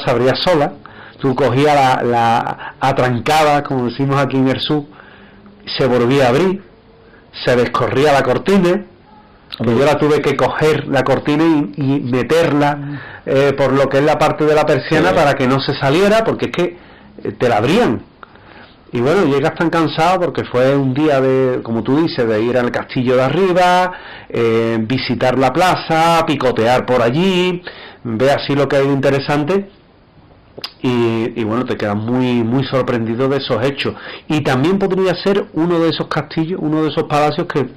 se abría sola, tú cogías la atrancada, como decimos aquí en el sur, se volvía a abrir, se descorría la cortina. Yo la tuve que coger la cortina y meterla por lo que es la parte de la persiana, para que no se saliera, porque es que te la abrían. Y bueno, llegas tan cansado porque fue un día de, como tú dices, de ir al castillo de arriba, visitar la plaza, picotear por allí, ver así lo que hay de interesante. Y bueno, te quedas muy sorprendido de esos hechos. Y también podría ser uno de esos castillos, uno de esos palacios que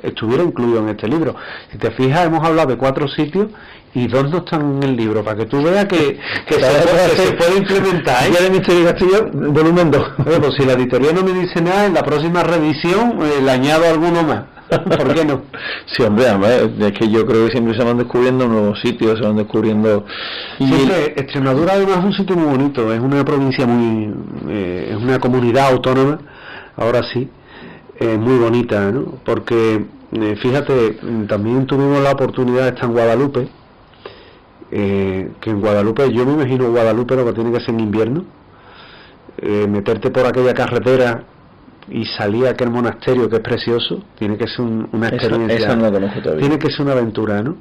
estuviera incluido en este libro. Si te fijas, hemos hablado de 4 sitios y 2 no están en el libro, para que tú veas que se puede implementar, ¿eh? Ya de Misterio y Castillo, volumen 2. Pues si la editorial no me dice nada, en la próxima revisión le añado alguno más. ¿Por qué no? Sí, hombre, además, es que yo creo que siempre se van descubriendo nuevos sitios, se van descubriendo. Siempre, Extremadura además es un sitio muy bonito, es una provincia es una comunidad autónoma, ahora sí, muy bonita, ¿no? Porque, fíjate, también tuvimos la oportunidad de estar en Guadalupe, que en Guadalupe, yo me imagino Guadalupe lo que tiene que ser en invierno, meterte por aquella carretera y salir a aquel monasterio que es precioso, tiene que ser una experiencia. Esa no la conozco todavía. Tiene que ser una aventura, ¿no?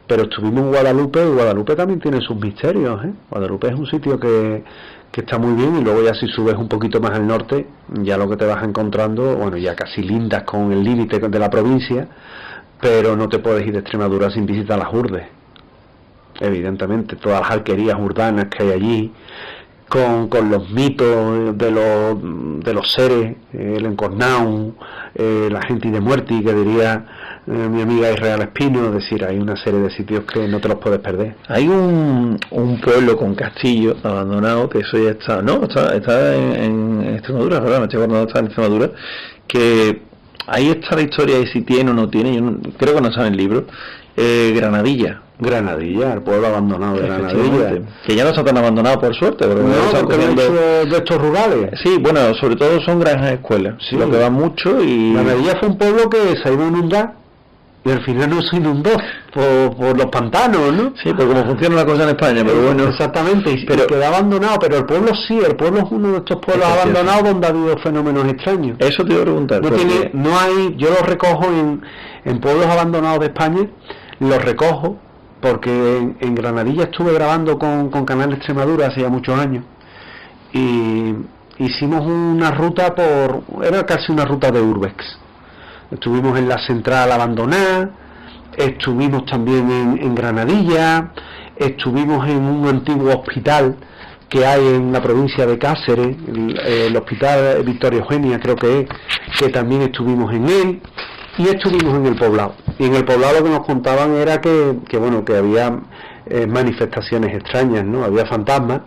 Pero estuvimos en Guadalupe y Guadalupe también tiene sus misterios, ¿eh? Guadalupe es un sitio que está muy bien, y luego ya si subes un poquito más al norte, ya lo que te vas encontrando, bueno, ya casi lindas con el límite de la provincia, pero no te puedes ir de Extremadura sin visitar las urdes. Evidentemente, todas las alquerías urbanas que hay allí, con los mitos de los seres, el encornao, la gente de muerte, que diría mi amiga Israel Espino, es decir, hay una serie de sitios que no te los puedes perder. Hay un pueblo con castillo abandonado, que eso ya está, no, está en Extremadura, ¿verdad? Me estoy acordando, está en Extremadura, que ahí está la historia de si tiene o no tiene, creo que no está en el libro, Granadilla, el pueblo abandonado de Granadilla, que ya no está tan abandonado por suerte, porque porque han hecho de estos rurales. Sí, bueno, sobre todo son granjas escuelas, sí, lo que va mucho. Y Granadilla fue un pueblo que se iba a inundar y al final no se inundó por los pantanos, ¿no? Sí, por cómo funciona la cosa en España, pero bueno. Exactamente, y quedó abandonado, pero el pueblo sí, el pueblo es uno de estos pueblos abandonados donde ha habido fenómenos extraños. Eso te iba a preguntar. Yo los recojo en pueblos abandonados de España, los recojo porque en Granadilla estuve grabando con Canal Extremadura hace ya muchos años, y hicimos una ruta era casi una ruta de Urbex. Estuvimos en la central abandonada, estuvimos también en Granadilla, estuvimos en un antiguo hospital que hay en la provincia de Cáceres, el hospital Victoria Eugenia creo que también estuvimos en él, y estuvimos en el poblado. Y en el poblado lo que nos contaban era que había manifestaciones extrañas, ¿no? Había fantasmas,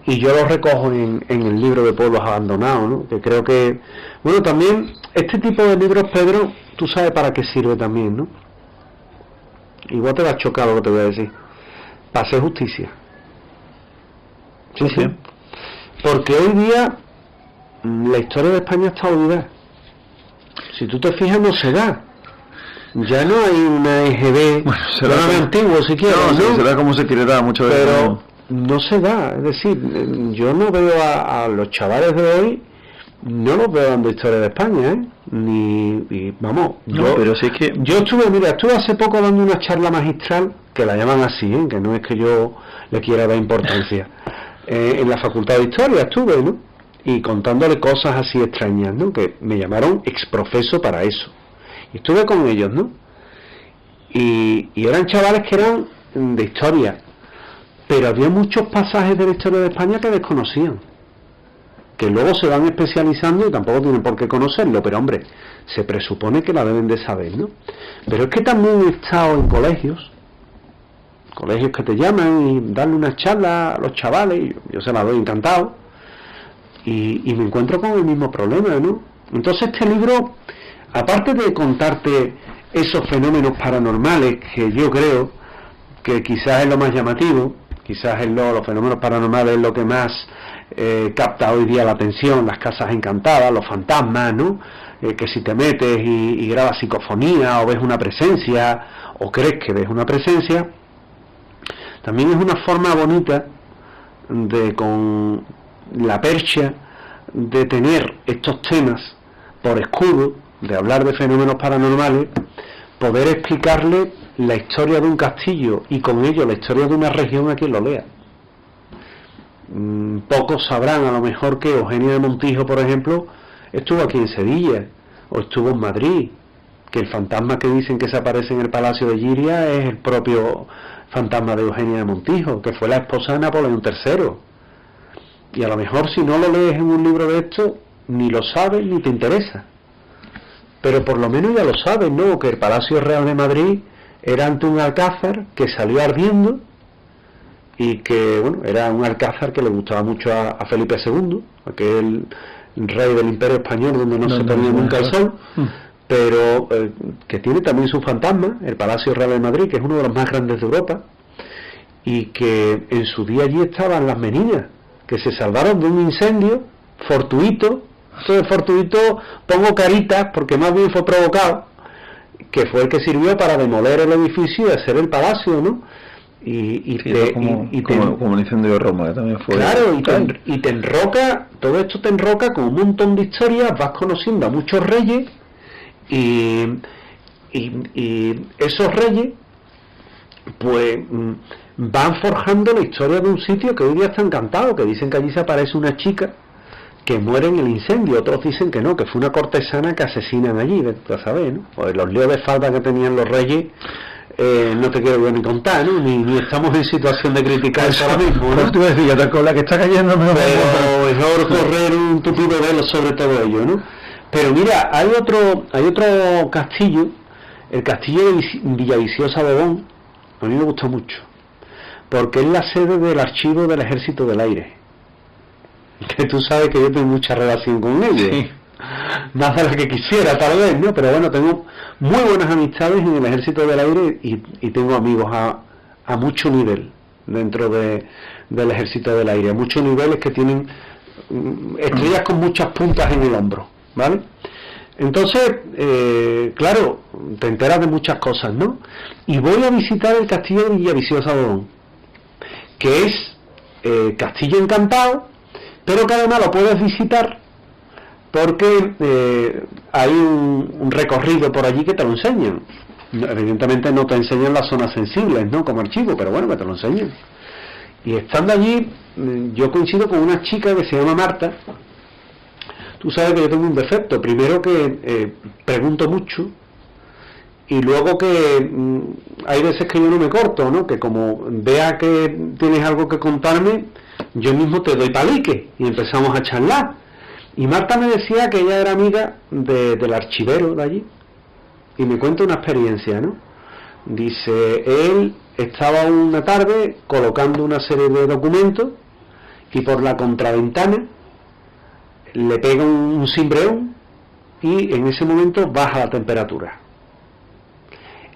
y yo lo recojo en el libro de Pueblos Abandonados, ¿no? Que creo que, bueno, también este tipo de libros, Pedro, tú sabes para qué sirve también, ¿no? Igual te va a chocar lo que te voy a decir. Para hacer justicia. Sí. Porque hoy día la historia de España está olvidada. Si tú te fijas, no se da. Ya no hay una EGB, bueno, será como antiguo si quieres, ¿no? Será como se quiere dar mucho veces. Pero no se da. Es decir, yo no veo a los chavales de hoy, no los veo dando historia de España, ¿eh? Pero sí es que yo estuve hace poco dando una charla magistral, que la llaman así, ¿eh? Que no es que yo le quiera dar importancia. En la Facultad de Historia estuve, ¿no? Y contándole cosas así extrañas, ¿no? Que me llamaron exprofeso para eso. Y estuve con ellos, ¿no? Y eran chavales que eran de historia, pero había muchos pasajes de la historia de España que desconocían, que luego se van especializando y tampoco tienen por qué conocerlo, pero hombre, se presupone que la deben de saber, ¿no? Pero es que también he estado en colegios que te llaman y darle una charla a los chavales, y yo se la doy encantado, y me encuentro con el mismo problema, ¿no? Entonces este libro, aparte de contarte esos fenómenos paranormales, que yo creo que quizás es lo más llamativo, quizás los fenómenos paranormales es lo que más capta hoy día la atención, las casas encantadas, los fantasmas, ¿no? Que si te metes y grabas psicofonía, o ves una presencia, o crees que ves una presencia, también es una forma bonita de, con la percha, de tener estos temas por escudo, de hablar de fenómenos paranormales, poder explicarle la historia de un castillo y con ello la historia de una región a quien lo lea. Pocos sabrán a lo mejor que Eugenia de Montijo, por ejemplo, estuvo aquí en Sevilla o estuvo en Madrid, que el fantasma que dicen que se aparece en el Palacio de Giria es el propio fantasma de Eugenia de Montijo, que fue la esposa de Napoleón III. Y a lo mejor si no lo lees en un libro de esto, ni lo sabes ni te interesa, pero por lo menos ya lo sabes, ¿no? Que el Palacio Real de Madrid era ante un alcázar que salió ardiendo, y que, bueno, era un alcázar que le gustaba mucho a Felipe II, aquel rey del Imperio Español donde no se ponía nunca el sol, pero que tiene también su fantasma, el Palacio Real de Madrid, que es uno de los más grandes de Europa, y que en su día allí estaban las meninas, que se salvaron de un incendio fortuito. Esto de fortuito pongo caritas porque más bien fue provocado, que fue el que sirvió para demoler el edificio y hacer el palacio, ¿no? Como el incendio de Roma, que también fue. Claro, y te enroca, todo esto te enroca con un montón de historias, vas conociendo a muchos reyes, y esos reyes pues van forjando la historia de un sitio que hoy día está encantado, que dicen que allí se aparece una chica que muere en el incendio, otros dicen que no, que fue una cortesana que asesinan allí, ya sabes, ¿no? Pues los líos de falda que tenían los reyes, no te quiero ni contar, ¿no? Ni estamos en situación de criticar eso ahora mismo, ¿no? Tú decir, ya con la que está cayendo pero mejor correr un tupido velo sobre todo ello, ¿no? Pero mira, hay otro castillo, el castillo de Villaviciosa de Obón. A mí me gusta mucho, porque es la sede del archivo del Ejército del Aire, que tú sabes que yo tengo mucha relación con ellos, sí. Más de la que quisiera tal vez, ¿no? Pero bueno, tengo muy buenas amistades en el Ejército del Aire, y tengo amigos a mucho nivel dentro del Ejército del Aire, a muchos niveles, que tienen estrellas con muchas puntas en el hombro, ¿vale? Entonces, claro, te enteras de muchas cosas, ¿no? Y voy a visitar el castillo de Villaviciosa de Obón, que es castillo encantado, pero que además lo puedes visitar porque hay un recorrido por allí que te lo enseñan. evidentemente no te enseñan las zonas sensibles, ¿no? Como archivo, pero bueno, que te lo enseñan. Y estando allí, yo coincido con una chica que se llama Marta. Tú sabes que yo tengo un defecto. Primero que pregunto mucho, y luego que hay veces que yo no me corto, ¿no? Que como vea que tienes algo que contarme, yo mismo te doy palique y empezamos a charlar. Y Marta me decía que ella era amiga del archivero de allí, y me cuenta una experiencia, ¿no? Dice, él estaba una tarde colocando una serie de documentos y por la contraventana le pega un cimbreón y en ese momento baja la temperatura.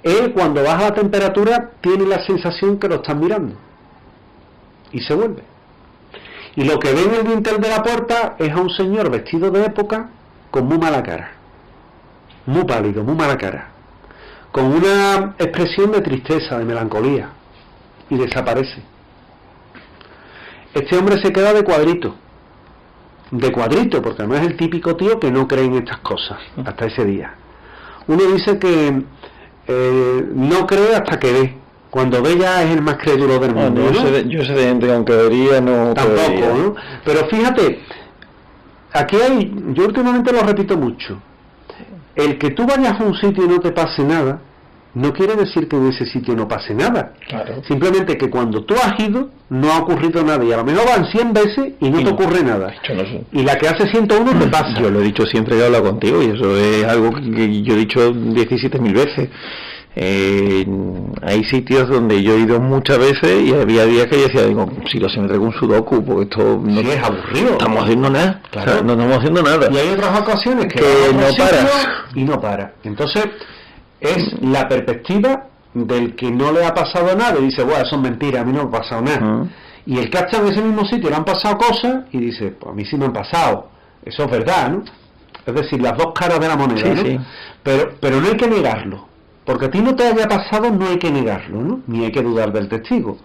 Él, cuando baja la temperatura, tiene la sensación que lo están mirando y se vuelve. Y lo que ve en el dintel de la puerta es a un señor vestido de época con muy mala cara, muy pálido, muy mala cara, con una expresión de tristeza, de melancolía, y desaparece. Este hombre se queda de cuadrito, porque no es el típico tío que no cree en estas cosas hasta ese día. Uno dice que no cree hasta que ve. Cuando ve ya es el más crédulo del mundo, ¿no? Yo sé de gente que aunque vería no tampoco, creería, ¿no? Pero fíjate, aquí yo últimamente lo repito mucho, el que tú vayas a un sitio y no te pase nada no quiere decir que en ese sitio no pase nada. Claro. Simplemente que cuando tú has ido no ha ocurrido nada, y a lo mejor van 100 veces y no te ocurre nada. No sé. Y la que hace 101 te pasa. Yo lo he dicho siempre que he hablado contigo, y eso es algo que yo he dicho 17.000 veces. Hay sitios donde yo he ido muchas veces y había días que yo decía, digo, si lo se me traigo un sudoku, porque esto no sí, es aburrido. Estamos haciendo nada, claro. O sea, no estamos haciendo nada. Y hay otras ocasiones que no paras. Y no para. Entonces, es la perspectiva del que no le ha pasado nada y dice, bueno, eso es mentira, a mí no me ha pasado nada. Y el que ha estado en ese mismo sitio le han pasado cosas y dice, pues a mí sí me han pasado. Eso es verdad, ¿no? Es decir, las dos caras de la moneda, sí, ¿no? sí. Pero no hay que negarlo. Porque a ti no te haya pasado, no hay que negarlo, ¿no? Ni hay que dudar del testigo.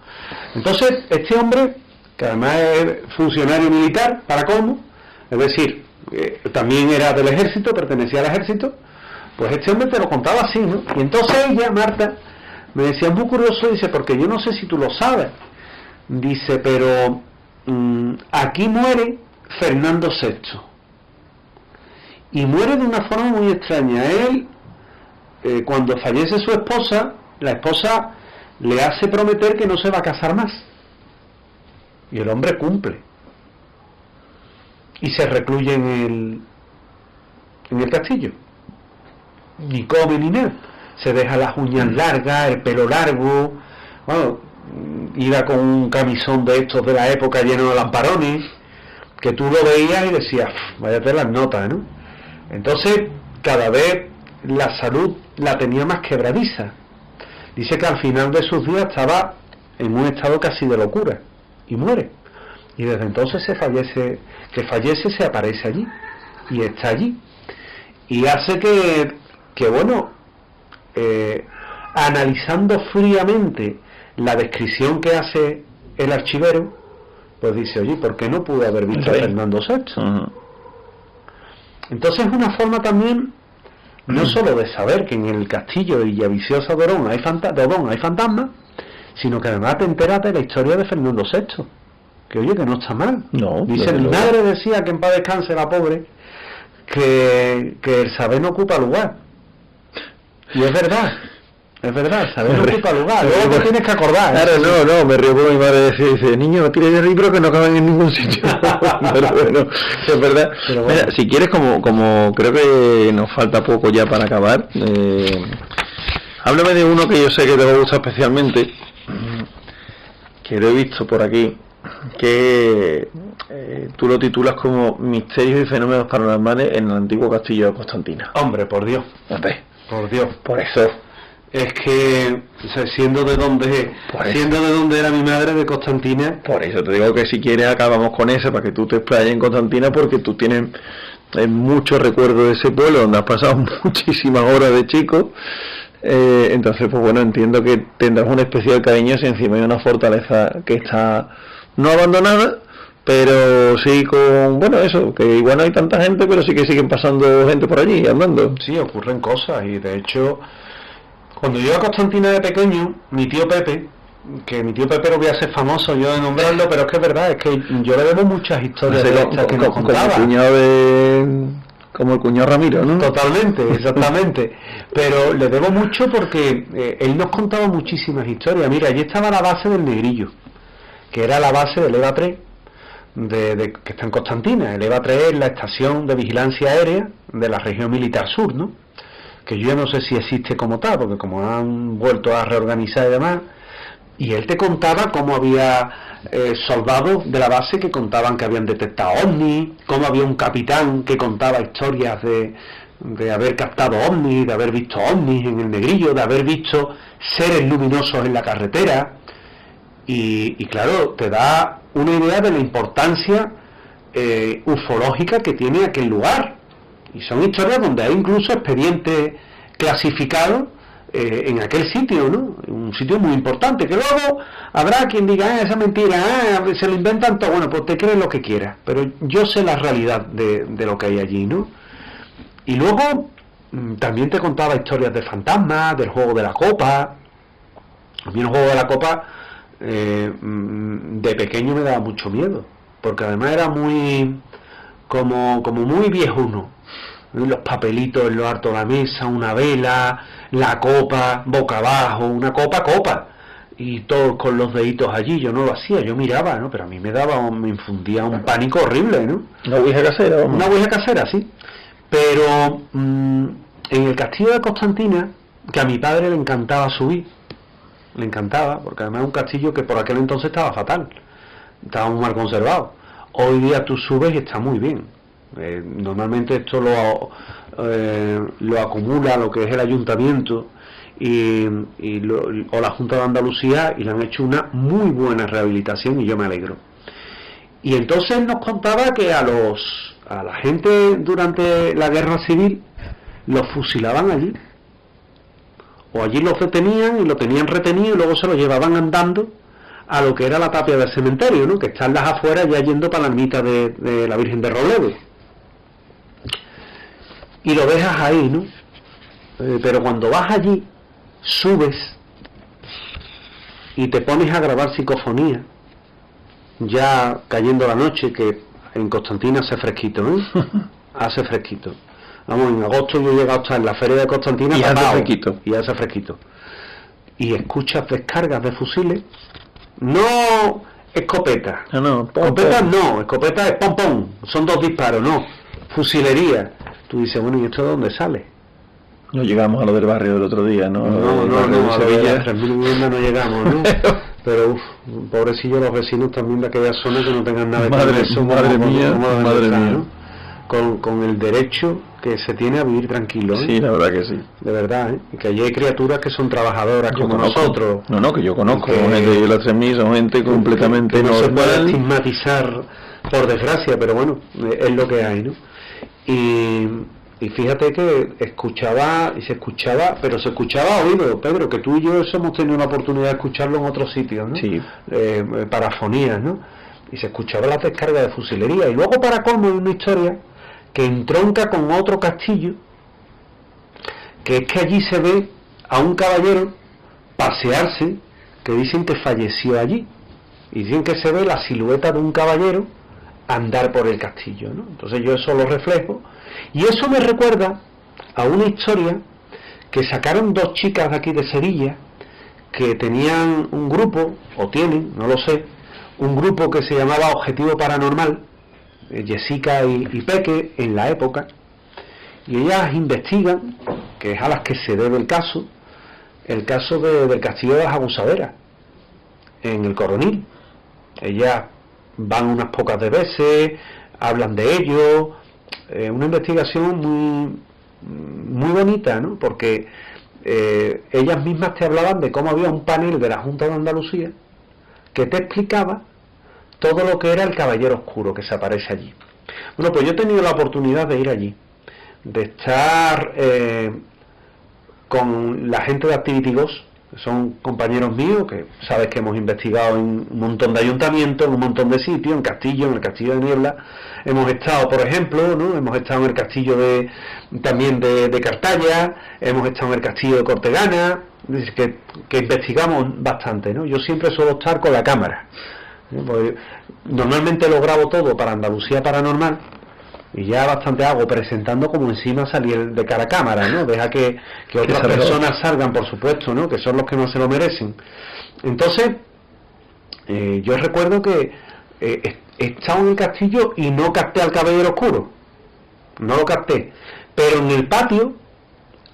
Entonces, este hombre, que además es funcionario militar, ¿para cómo? Es decir, también era del ejército, pertenecía al ejército, pues este hombre te lo contaba así, ¿no? Y entonces ella, Marta, me decía, muy curioso, dice, porque yo no sé si tú lo sabes. Dice, pero aquí muere Fernando VI. Y muere de una forma muy extraña. Él, cuando fallece su esposa, la esposa le hace prometer que no se va a casar más. Y el hombre cumple. Y se recluye en el castillo. Ni come ni nada. Se deja las uñas largas, el pelo largo. Bueno, iba con un camisón de estos de la época lleno de lamparones, que tú lo veías y decías, váyate las notas, ¿no? Entonces, cada vez la salud la tenía más quebradiza. Dice que al final de sus días estaba en un estado casi de locura y muere. Y desde entonces fallece se aparece allí y está allí. Y hace que bueno, analizando fríamente la descripción que hace el archivero, pues dice, oye, ¿por qué no pude haber visto a Fernando VI? Entonces es una forma también no solo de saber que en el castillo de Villaviciosa de Odón hay fantasmas, sino que además te enteras de la historia de Fernando VI, que oye, que no está mal. No, dice, mi madre decía, que en paz descanse la pobre, que el saber no ocupa lugar. Y es verdad, el saber no ocupa lugar. Luego te tienes que acordar. Claro, no, me río por mi madre, dice, niño, no tires de libros que no caben en ningún sitio. Pero bueno, es verdad. Pero bueno. Mira, si quieres, como creo que nos falta poco ya para acabar, háblame de uno que yo sé que te gusta especialmente, que lo he visto por aquí, que tú lo titulas como Misterios y fenómenos paranormales en el antiguo castillo de Constantina. Hombre, por Dios. Por Dios. Por eso. Es que, o sea, siendo de donde era mi madre, de Constantina. Por eso te digo que si quieres acabamos con ese, para que tú te explayes en Constantina, porque tú tienes mucho recuerdo de ese pueblo donde has pasado muchísimas horas de chico. Entonces, pues bueno, entiendo que tendrás un especial cariño si encima hay una fortaleza que está no abandonada, pero sí con, bueno, eso, que igual no hay tanta gente, pero sí que siguen pasando gente por allí, andando. Sí, ocurren cosas, y de hecho, Cuando yo iba a Constantina de pequeño, mi tío Pepe, que mi tío Pepe no voy a ser famoso yo de nombrarlo, pero es que es verdad, es que yo le debo muchas historias de estas que nos contaba. Como el cuñado Ramiro, ¿no? Totalmente, exactamente. Pero le debo mucho porque él nos contaba muchísimas historias. Mira, allí estaba la base del Negrillo, que era la base del EVA 3, que está en Constantina. El EVA 3 es la estación de vigilancia aérea de la región militar sur, ¿no? Que yo no sé si existe como tal, porque como han vuelto a reorganizar y demás. Y él te contaba cómo había soldados de la base que contaban que habían detectado ovnis, cómo había un capitán que contaba historias de haber captado ovnis, de haber visto ovnis en el Negrillo, de haber visto seres luminosos en la carretera. Y claro, te da una idea de la importancia ufológica que tiene aquel lugar. Y son historias donde hay incluso expedientes clasificados en aquel sitio, ¿no? Un sitio muy importante, que luego habrá quien diga, esa mentira, se lo inventan todo. Bueno, pues te crees lo que quieras, pero yo sé la realidad de lo que hay allí, ¿no? Y luego también te contaba historias de fantasmas, del juego de la copa. A mí el juego de la copa de pequeño me daba mucho miedo, porque además era muy como muy viejuno. Los papelitos en lo alto de la mesa, una vela, la copa boca abajo, una copa, y todos con los deditos allí. Yo no lo hacía, yo miraba, ¿no? Pero a mí me infundía un pánico horrible, ¿no? Una ouija casera, vamos. Una ouija casera, sí. Pero en el castillo de Constantina, que a mi padre le encantaba subir, le encantaba, porque además es un castillo que por aquel entonces estaba fatal, estaba muy mal conservado. Hoy día tú subes y está muy bien. Normalmente esto lo acumula lo que es el ayuntamiento o la Junta de Andalucía, y le han hecho una muy buena rehabilitación, y yo me alegro. Y entonces nos contaba que a la gente durante la guerra civil los fusilaban allí, o allí los detenían y lo tenían retenido y luego se lo llevaban andando a lo que era la tapia del cementerio, ¿no? Que están las afueras ya yendo para la ermita de la Virgen de Robledo. Y lo dejas ahí, ¿no? Pero cuando vas allí, subes y te pones a grabar psicofonía, ya cayendo la noche, que en Constantina hace fresquito, ¿eh? Hace fresquito. Vamos, en agosto yo he llegado a estar en la feria de Constantina y hace fresquito. Y hace fresquito. Y escuchas descargas de fusiles, no escopetas. Escopeta es pom pom, son 2 disparos, no, fusilería. Tú dices, bueno, ¿y esto de dónde sale? No llegamos a lo del barrio del otro día, ¿no? No, a lo de las 3.000 viviendas no llegamos, ¿no? Pero, pobrecillos los vecinos también de aquella zona que no tengan nada de madre mía, ¿no? Con el derecho que se tiene a vivir tranquilo, ¿eh? Sí, la verdad que sí. De verdad, ¿eh? Y que allí hay criaturas que son trabajadoras como nosotros. No, que yo conozco, gente de las 3.000, son gente completamente no normal. se puede estigmatizar, por desgracia, pero bueno, es lo que hay, ¿no? Y fíjate que se escuchaba oído, Pedro, que tú y yo hemos tenido la oportunidad de escucharlo en otros sitios, ¿no? Sí. Parafonías, ¿no? Y se escuchaba la descarga de fusilería. Y luego, para colmo, hay una historia que entronca con otro castillo, que es que allí se ve a un caballero pasearse, que dicen que falleció allí, y dicen que se ve la silueta de un caballero andar por el castillo, ¿no? Entonces yo eso lo reflejo, y eso me recuerda a una historia que sacaron 2 chicas de aquí de Sevilla, que tenían un grupo, o tienen, no lo sé, un grupo que se llamaba Objetivo Paranormal, Jessica y Peque, en la época, y ellas investigan, que es a las que se debe el caso del castillo de las Abusaderas, en el Coronil. Ellas van unas pocas de veces, hablan de ello, una investigación muy bonita, ¿no? Porque ellas mismas te hablaban de cómo había un panel de la Junta de Andalucía que te explicaba todo lo que era el Caballero Oscuro que se aparece allí. Bueno, pues yo he tenido la oportunidad de ir allí, de estar con la gente de Activity Ghost, que son compañeros míos, que sabes que hemos investigado en un montón de ayuntamientos, en un montón de sitios, en el Castillo de Niebla. Hemos estado, por ejemplo, ¿no? Hemos estado en el castillo también de Cartaya, hemos estado en el castillo de Cortegana, que investigamos bastante, ¿no? Yo siempre suelo estar con la cámara, pues, normalmente lo grabo todo para Andalucía Paranormal y ya bastante hago presentando como encima salir de cara a cámara, ¿no? Deja que otras personas salgan, por supuesto, ¿no? Que son los que no se lo merecen. Entonces, yo recuerdo que he estado en el castillo y no capté al Caballero Oscuro, no lo capté, pero en el patio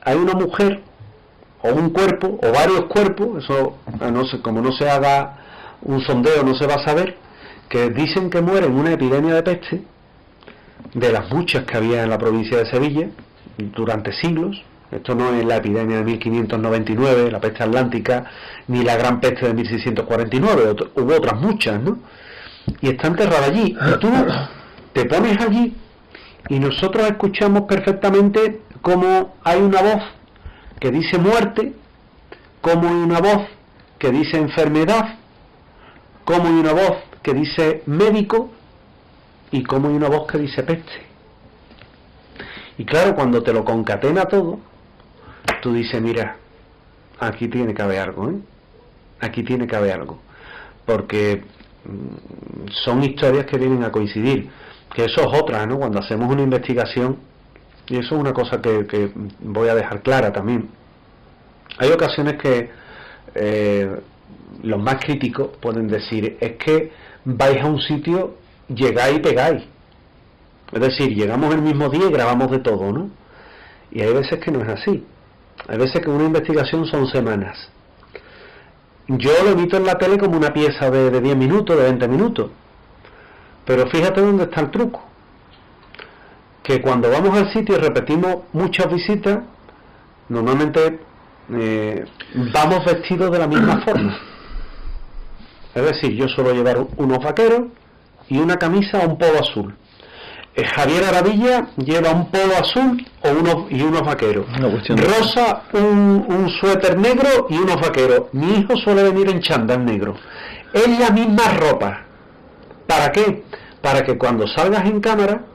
hay una mujer o un cuerpo o varios cuerpos, eso no sé, como no se haga un sondeo no se va a saber, que dicen que mueren en una epidemia de peste, de las muchas que había en la provincia de Sevilla durante siglos. Esto no es la epidemia de 1599, la peste atlántica, ni la gran peste de 1649, hubo otras muchas, ¿no? Y está enterrada allí, y tú te pones allí y nosotros escuchamos perfectamente cómo hay una voz que dice muerte, cómo hay una voz que dice enfermedad, cómo hay una voz que dice médico y cómo hay una voz que dice peste. Y claro, cuando te lo concatena todo, tú dices, mira, aquí tiene que haber algo, ¿eh? Aquí tiene que haber algo, porque son historias que vienen a coincidir, que eso es otra, ¿no? Cuando hacemos una investigación, y eso es una cosa que voy a dejar clara también, hay ocasiones que los más críticos pueden decir, es que vais a un sitio, llegáis y pegáis, es decir, llegamos el mismo día y grabamos de todo, ¿no? Y hay veces que no es así, hay veces que una investigación son semanas. Yo lo emito en la tele como una pieza de 10 minutos, de 20 minutos, pero fíjate dónde está el truco, que cuando vamos al sitio y repetimos muchas visitas, normalmente vamos vestidos de la misma forma. Es decir, yo suelo llevar unos vaqueros y una camisa o un polo azul. Javier Aravilla lleva un polo azul y unos vaqueros. Rosa un suéter negro y unos vaqueros. Mi hijo suele venir en chándal negro. Es la misma ropa. ¿Para qué? Para que cuando salgas en cámara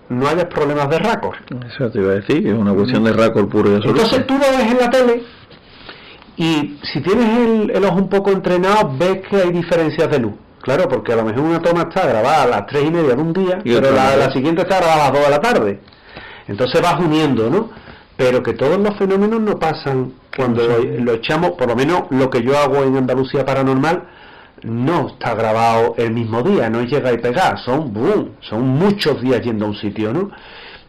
no hayas problemas de récord. Eso te iba a decir, es una cuestión de récord puro y absoluto. Entonces tú lo ves en la tele y si tienes el ojo un poco entrenado ves que hay diferencias de luz. Claro, porque a lo mejor una toma está grabada a las 3:30 de un día, pero la siguiente está grabada a las 2 de la tarde. Entonces vas uniendo, ¿no? Pero que todos los fenómenos no pasan cuando lo echamos, por lo menos lo que yo hago en Andalucía Paranormal, no está grabado el mismo día, no es llegar y pegar, son muchos días yendo a un sitio, ¿no?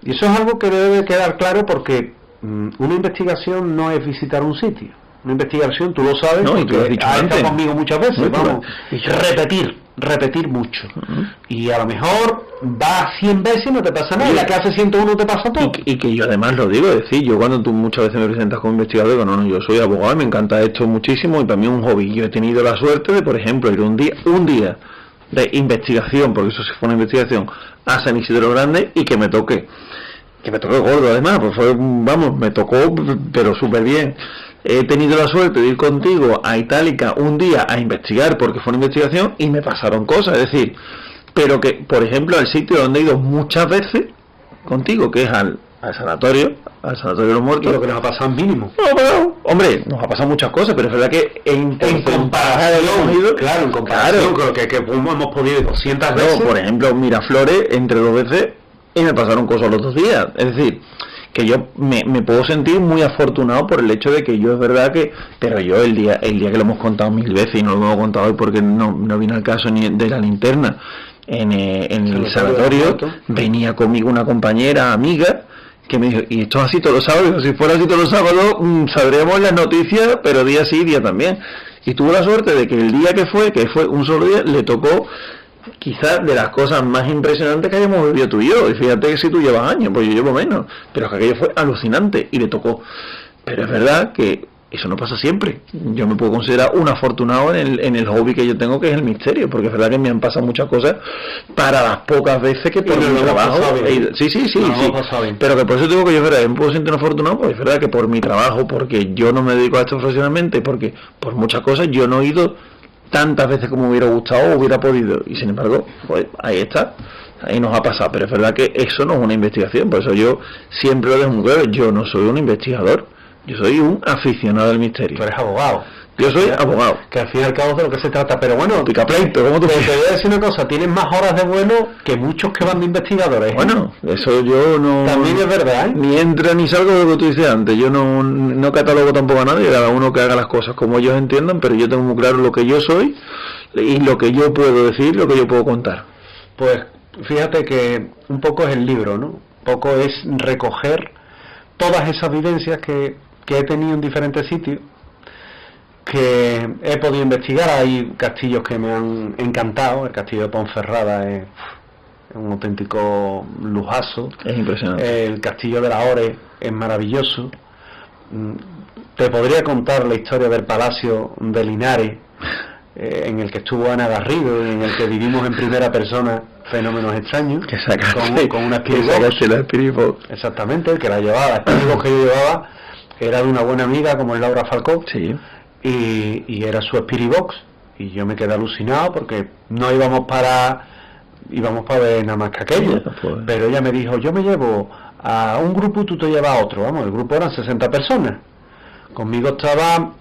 Y eso es algo que debe quedar claro, porque una investigación no es visitar un sitio. Una investigación, tú lo sabes, no, porque y tú lo has dicho has antes. estado conmigo muchas veces, Muy vamos, repetir mucho. Y a lo mejor vas 100 veces y no te pasa nada, y la que hace 101 te pasa todo. Y que yo además lo digo, es decir, yo cuando tú muchas veces me presentas como investigador, digo, no, yo soy abogado y me encanta esto muchísimo, y para mí es un hobby. Yo he tenido la suerte de, por ejemplo, ir un día de investigación, porque eso sí fue una investigación, a San Isidro Grande, y que me toque gordo además, pues me tocó, pero súper bien. He tenido la suerte de ir contigo a Itálica un día a investigar, porque fue una investigación y me pasaron cosas, es decir, pero que, por ejemplo, al sitio donde he ido muchas veces contigo, que es al sanatorio de los muertos. Lo que nos ha pasado mínimo. No, pero, hombre, nos ha pasado muchas cosas, pero es verdad que en comparación, claro, en comparación con lo que hemos podido ir 200 veces. Por ejemplo, Miraflores, entre 2 veces, y me pasaron cosas los 2 días, es decir, que yo me puedo sentir muy afortunado por el hecho de que yo, es verdad que, pero yo el día que lo hemos contado 1000 veces, y no lo hemos contado hoy porque no vino al caso ni de la linterna, en el sanatorio, venía conmigo una compañera, amiga, que me dijo, y esto es así todos los sábados, si fuera así todos los sábados, sabríamos las noticias, pero día sí, día también. Y tuvo la suerte de que el día que fue un solo día, le tocó quizás de las cosas más impresionantes que hayamos vivido tú y yo. Y fíjate que si tú llevas años, pues yo llevo menos, pero que aquello fue alucinante y le tocó. Pero es verdad que eso no pasa siempre. Yo me puedo considerar un afortunado en el hobby que yo tengo, que es el misterio, porque es verdad que me han pasado muchas cosas para las pocas veces que por mi trabajo sí, pero que por eso digo que yo, es verdad, me puedo sentir un afortunado, porque es verdad que por mi trabajo, porque yo no me dedico a esto profesionalmente, porque por muchas cosas yo no he ido tantas veces como hubiera gustado o hubiera podido, y sin embargo, pues ahí está, ahí nos ha pasado. Pero es verdad que eso no es una investigación, por eso yo siempre lo dejo muy claro, yo no soy un investigador, Yo soy un aficionado al misterio. Tú eres abogado. Yo soy abogado. Que al fin y al cabo es de lo que se trata. Pero bueno, Picapleito, ¿cómo tú te voy a decir una cosa, tienes más horas de vuelo que muchos que van de investigadores. Bueno, eso yo no... También es verdad, ¿eh? Ni entra ni salgo de lo que tú dices antes. Yo no catalogo tampoco a nadie, cada uno que haga las cosas como ellos entiendan, pero yo tengo muy claro lo que yo soy y lo que yo puedo decir, lo que yo puedo contar. Pues fíjate que un poco es el libro, ¿no? Un poco es recoger todas esas vivencias que he tenido en diferentes sitios, que he podido investigar. Hay castillos que me han encantado. El castillo de Ponferrada es un auténtico lujazo. Es impresionante. El castillo de la Ore es maravilloso. Te podría contar la historia del palacio de Linares, en el que estuvo Ana Garrido y en el que vivimos en primera persona fenómenos extraños, Que sacaste, con una que Spirit sacaste Box. la Spirit Box. Exactamente, el que la llevaba, la Spirit Box que yo llevaba era de una buena amiga como es Laura Falcó. Sí. Y era su Spirit Box, y yo me quedé alucinado porque no íbamos para ver nada más que aquello, pero ella me dijo, yo me llevo a un grupo y tú te llevas a otro. Vamos, el grupo eran 60 personas, conmigo estaba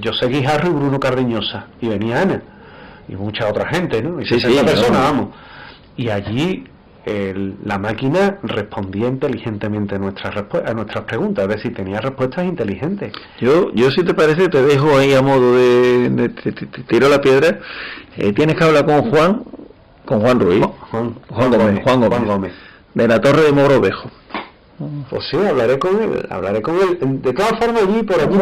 José Guijarro y Bruno Cardeñosa, y venía Ana y mucha otra gente, ¿no? Y 60 personas, vamos, y allí la máquina respondía inteligentemente a nuestras preguntas, es decir, tenía respuestas inteligentes. Yo si te parece, te dejo ahí a modo te tiro la piedra. Tienes que hablar con Juan Ruiz, Juan Gómez, de la Torre de Mogrovejo. Pues sí, hablaré con él. De todas formas, allí por aquí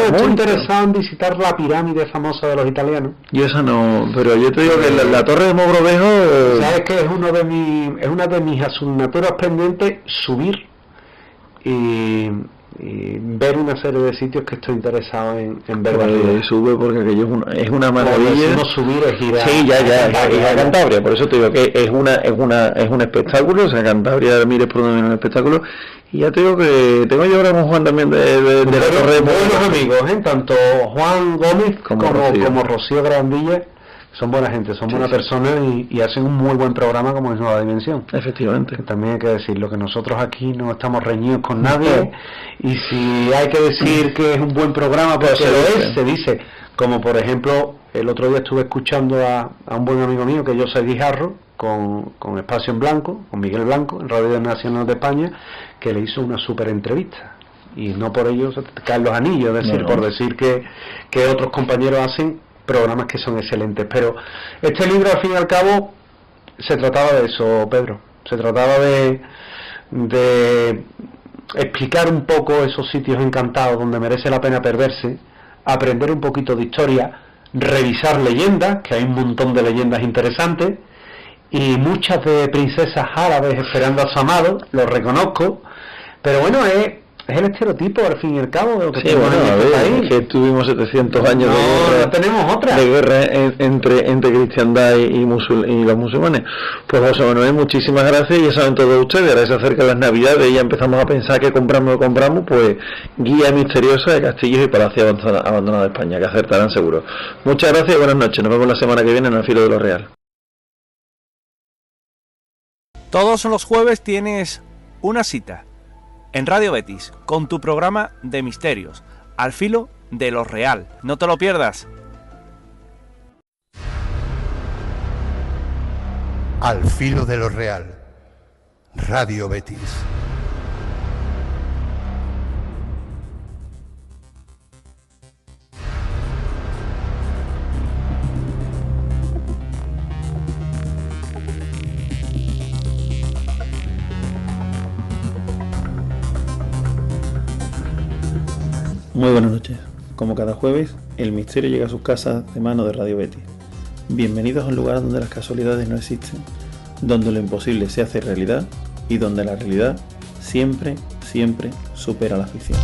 estoy interesado en visitar la pirámide famosa de los italianos. Yo esa no, pero yo te digo que la Torre de Mogrovejo... Sabes que es una de mis asignaturas pendientes, subir y ver una serie de sitios que estoy interesado en ver. Pues sube, porque aquello es una maravilla. No subir es ir a... Sí, ir a Cantabria, por eso te digo que es un espectáculo. O sea, Cantabria, mires por donde viene un espectáculo. Y ya te digo que tengo yo ahora con Juan también de la Torre de buenos amigos, ¿eh? Tanto Juan Gómez como Rocío Grandilla. Son buena gente, son buenas personas y hacen un muy buen programa como es Nueva Dimensión. Efectivamente. Que también hay que decirlo, que nosotros aquí no estamos reñidos con nadie, y si hay que decir que es un buen programa, pues se dice. Como por ejemplo, el otro día estuve escuchando a un buen amigo mío, que yo soy Guijarro, con Espacio en Blanco, con Miguel Blanco, en Radio Nacional de España, que le hizo una súper entrevista. Y no por ello se te caen los anillos, es decir, por decir que otros compañeros hacen programas que son excelentes. Pero este libro, al fin y al cabo, se trataba de eso, Pedro. Se trataba de explicar un poco esos sitios encantados donde merece la pena perderse, aprender un poquito de historia, revisar leyendas, que hay un montón de leyendas interesantes, y muchas de princesas árabes esperando a su amado, lo reconozco, pero bueno, es el estereotipo al fin y al cabo de lo que tenemos en este país. Que tuvimos 700 años de guerra, no tenemos otra de guerra entre cristiandad y los musulmanes. Pues José Manuel, muchísimas gracias, y ya saben todos ustedes, ahora se acercan las navidades y ya empezamos a pensar que compramos, pues guía misteriosa de castillos y palacios abandonados de España, que acertarán seguro. Muchas gracias y buenas noches, nos vemos la semana que viene en Al Filo de lo Real. Todos los jueves tienes una cita en Radio Betis con tu programa de misterios, Al Filo de lo Real. No te lo pierdas. Al Filo de lo Real. Radio Betis. Muy buenas noches. Como cada jueves, el misterio llega a sus casas de mano de Radio Betis. Bienvenidos a un lugar donde las casualidades no existen, donde lo imposible se hace realidad y donde la realidad siempre supera la ficción.